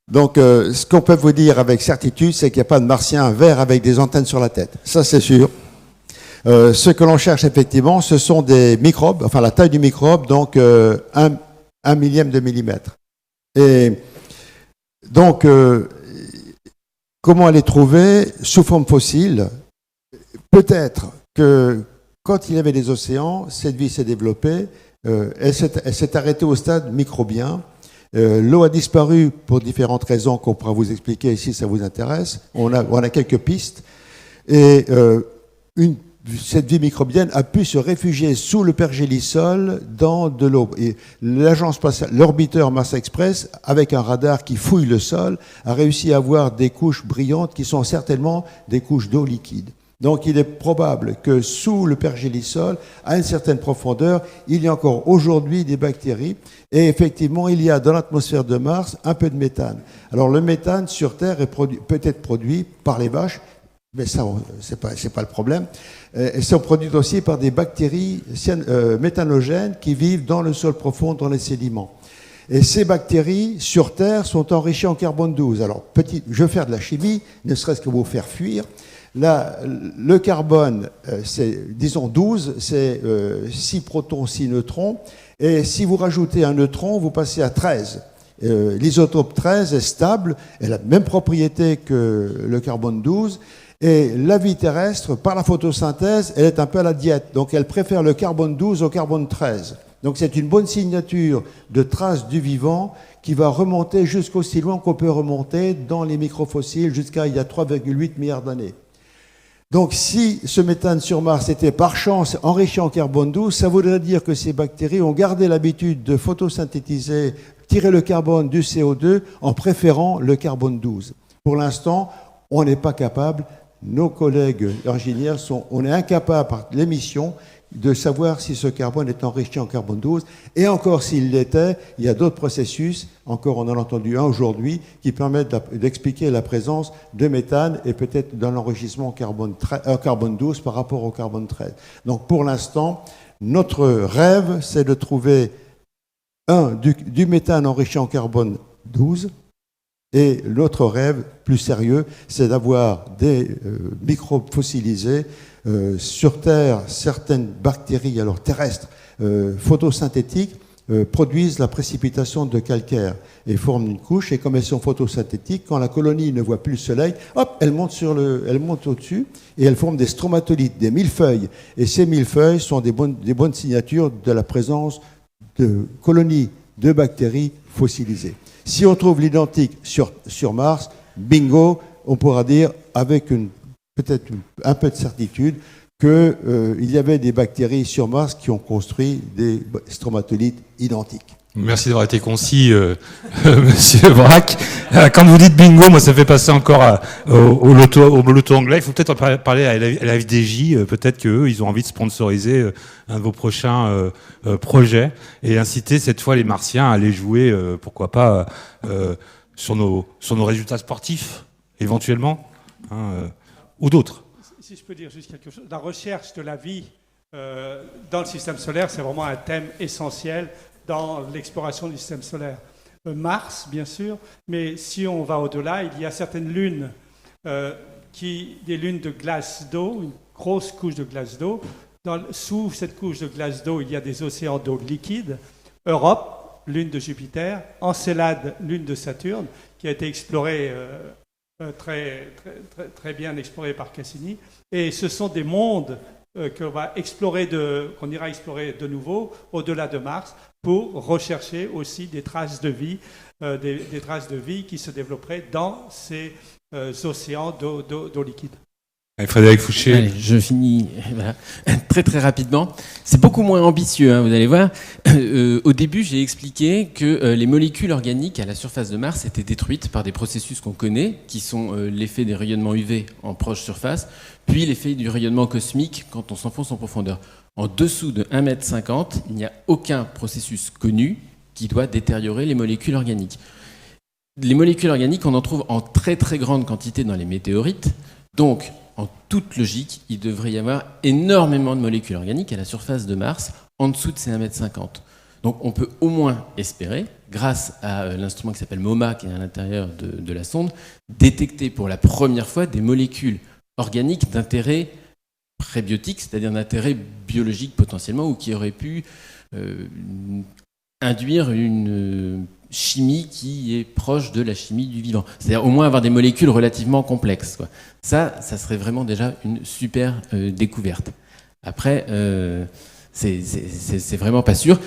Speaker 2: Donc, ce qu'on peut vous dire avec certitude, c'est qu'il n'y a pas de martien vert avec des antennes sur la tête. Ça, c'est sûr. Ce que l'on cherche effectivement, ce sont des microbes, enfin la taille du microbe, donc 1 millième de millimètre. Et donc, comment les trouver sous forme fossile? Peut-être que quand il y avait des océans, cette vie s'est développée, elle s'est arrêtée au stade microbien. L'eau a disparu pour différentes raisons qu'on pourra vous expliquer si ça vous intéresse. On a quelques pistes. Et cette vie microbienne a pu se réfugier sous le pergélisol dans de l'eau. Et l'agence spatiale, l'orbiteur Mars Express, avec un radar qui fouille le sol, a réussi à voir des couches brillantes qui sont certainement des couches d'eau liquide. Donc il est probable que sous le pergélisol, à une certaine profondeur, il y a encore aujourd'hui des bactéries. Et effectivement, il y a dans l'atmosphère de Mars un peu de méthane. Alors le méthane sur Terre peut être produit par les vaches, mais ça, c'est pas le problème. Elles sont produites aussi par des bactéries méthanogènes qui vivent dans le sol profond, dans les sédiments. Et ces bactéries, sur Terre, sont enrichies en carbone 12. Alors, je vais faire de la chimie, ne serait-ce que vous faire fuir. Là, le carbone, c'est, disons 12, c'est 6 protons, 6 neutrons. Et si vous rajoutez un neutron, vous passez à 13. L'isotope 13 est stable, elle a la même propriété que le carbone 12. Et la vie terrestre, par la photosynthèse, elle est un peu à la diète. Donc elle préfère le carbone 12 au carbone 13. Donc c'est une bonne signature de traces du vivant qui va remonter jusqu'aussi loin qu'on peut remonter dans les microfossiles jusqu'à il y a 3,8 milliards d'années. Donc si ce méthane sur Mars était par chance enrichi en carbone 12, ça voudrait dire que ces bactéries ont gardé l'habitude de photosynthétiser, tirer le carbone du CO2 en préférant le carbone 12. Pour l'instant, on n'est pas capable. Nos collègues ingénieurs on est incapable par l'émission de savoir si ce carbone est enrichi en carbone 12. Et encore s'il l'était, il y a d'autres processus, encore on en a entendu un aujourd'hui, qui permettent d'expliquer la présence de méthane et peut-être d'un enrichissement carbone 12 par rapport au carbone 13. Donc pour l'instant, notre rêve, c'est de trouver du méthane enrichi en carbone 12. Et l'autre rêve, plus sérieux, c'est d'avoir des microbes fossilisés. Sur Terre, certaines bactéries, alors terrestres, photosynthétiques, produisent la précipitation de calcaire et forment une couche. Et comme elles sont photosynthétiques, quand la colonie ne voit plus le soleil, hop, elle monte au-dessus et elles forment des stromatolites, des millefeuilles. Et ces millefeuilles sont des bonnes signatures de la présence de colonies de bactéries fossilisées. Si on trouve l'identique sur Mars, bingo, on pourra dire avec peut-être un peu de certitude qu'il y avait des bactéries sur Mars qui ont construit des stromatolites identiques.
Speaker 1: Merci d'avoir été concis, Monsieur Braque. Quand vous dites bingo, moi ça fait passer encore au loto anglais. Il faut peut-être parler à la FDJ, peut-être qu'eux, ils ont envie de sponsoriser un de vos prochains projets et inciter cette fois les Martiens à aller jouer, pourquoi pas, sur nos résultats sportifs, éventuellement, ou d'autres.
Speaker 4: Si je peux dire juste quelque chose, la recherche de la vie dans le système solaire, c'est vraiment un thème essentiel dans l'exploration du système solaire. Mars, bien sûr, mais si on va au-delà, il y a certaines lunes, des lunes de glace d'eau, une grosse couche de glace d'eau. Sous cette couche de glace d'eau, il y a des océans d'eau liquide. Europe, lune de Jupiter. Encelade, lune de Saturne, qui a été explorée, très bien explorée par Cassini. Et ce sont des mondes qu'on ira explorer de nouveau au-delà de Mars pour rechercher aussi des traces de vie, des traces de vie qui se développeraient dans ces océans d'eau liquide.
Speaker 1: Allez, Frédéric Fouché.
Speaker 5: Allez, je finis voilà. Très très rapidement. C'est beaucoup moins ambitieux, hein, vous allez voir. Au début, j'ai expliqué que les molécules organiques à la surface de Mars étaient détruites par des processus qu'on connaît, qui sont l'effet des rayonnements UV en proche surface, puis l'effet du rayonnement cosmique quand on s'enfonce en profondeur. En dessous de 1,50 m, il n'y a aucun processus connu qui doit détériorer les molécules organiques. Les molécules organiques, on en trouve en très très grande quantité dans les météorites, donc en toute logique, il devrait y avoir énormément de molécules organiques à la surface de Mars, en dessous de ces 1,50 m. Donc on peut au moins espérer, grâce à l'instrument qui s'appelle MOMA, qui est à l'intérieur de la sonde, détecter pour la première fois des molécules organiques d'intérêt prébiotiques, c'est-à-dire d'intérêt biologique potentiellement, ou qui auraient pu induire une chimie qui est proche de la chimie du vivant. C'est-à-dire au moins avoir des molécules relativement complexes, quoi. Ça serait vraiment déjà une super découverte. Après, c'est vraiment pas sûr.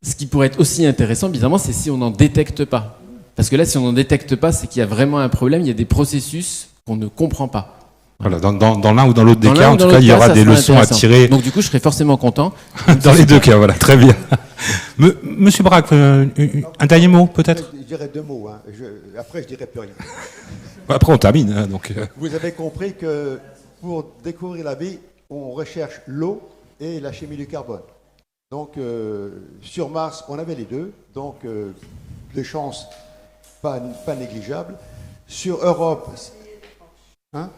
Speaker 5: Ce qui pourrait être aussi intéressant, bizarrement, c'est si on n'en détecte pas. Parce que là, si on n'en détecte pas, c'est qu'il y a vraiment un problème, il y a des processus qu'on ne comprend pas.
Speaker 1: Voilà, dans l'un ou dans l'autre des cas, en tout cas, il y aura des leçons à tirer.
Speaker 5: Donc du coup, je serais forcément content.
Speaker 1: Dans les deux cas, voilà, très bien. Monsieur Braque, un dernier mot, peut-être ?
Speaker 2: Je dirais 2 mots, hein. Après je dirai plus rien.
Speaker 1: Après, on termine. Hein, donc,
Speaker 2: Vous avez compris que pour découvrir la vie, on recherche l'eau et la chimie du carbone. Donc, sur Mars, on avait les deux, donc des chances pas négligeables. Sur Europe, hein ?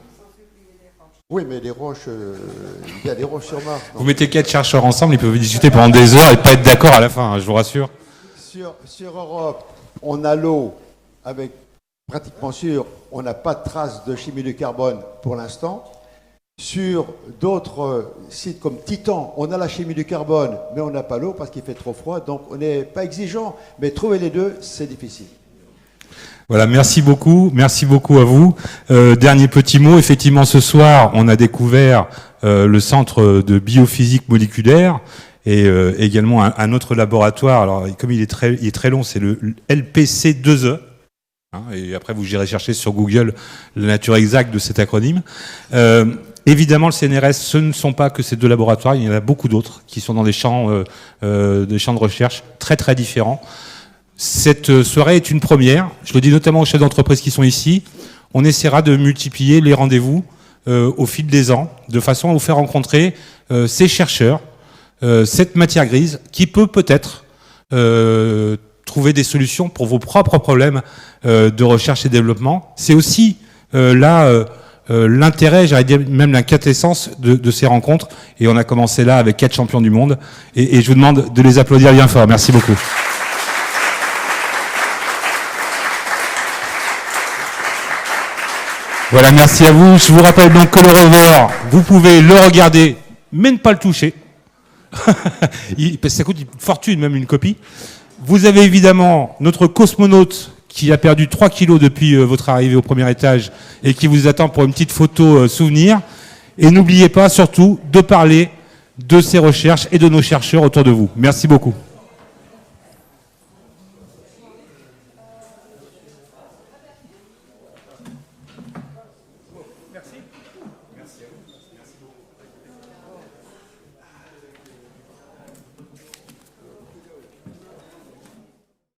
Speaker 2: Oui, mais les roches, il y a des roches sur Mars.
Speaker 1: Vous mettez 4 chercheurs ensemble, ils peuvent discuter pendant des heures et pas être d'accord à la fin, hein, je vous rassure.
Speaker 2: Sur Europe, on a l'eau avec pratiquement sûr, on n'a pas de traces de chimie du carbone pour l'instant. Sur d'autres sites comme Titan, on a la chimie du carbone, mais on n'a pas l'eau parce qu'il fait trop froid, donc on n'est pas exigeant. Mais trouver les deux, c'est difficile.
Speaker 1: Voilà, merci beaucoup à vous. Dernier petit mot, effectivement ce soir on a découvert le centre de biophysique moléculaire et également un autre laboratoire. Alors comme il est très long, c'est le LPC2E. Hein, et après vous irez chercher sur Google la nature exacte de cet acronyme. Évidemment, le CNRS, ce ne sont pas que ces 2 laboratoires, il y en a beaucoup d'autres qui sont dans des champs de recherche très très différents. Cette soirée est une première, je le dis notamment aux chefs d'entreprise qui sont ici. On essaiera de multiplier les rendez-vous au fil des ans, de façon à vous faire rencontrer ces chercheurs, cette matière grise, qui peut-être trouver des solutions pour vos propres problèmes de recherche et développement. C'est aussi l'intérêt, j'allais dire même la quintessence de ces rencontres. Et on a commencé là avec 4 champions du monde. Et je vous demande de les applaudir bien fort. Merci beaucoup. Voilà, merci à vous. Je vous rappelle donc que le rover, vous pouvez le regarder, mais ne pas le toucher. Ça coûte une fortune, même une copie. Vous avez évidemment notre cosmonaute qui a perdu 3 kilos depuis votre arrivée au premier étage et qui vous attend pour une petite photo souvenir. Et n'oubliez pas surtout de parler de ces recherches et de nos chercheurs autour de vous. Merci beaucoup.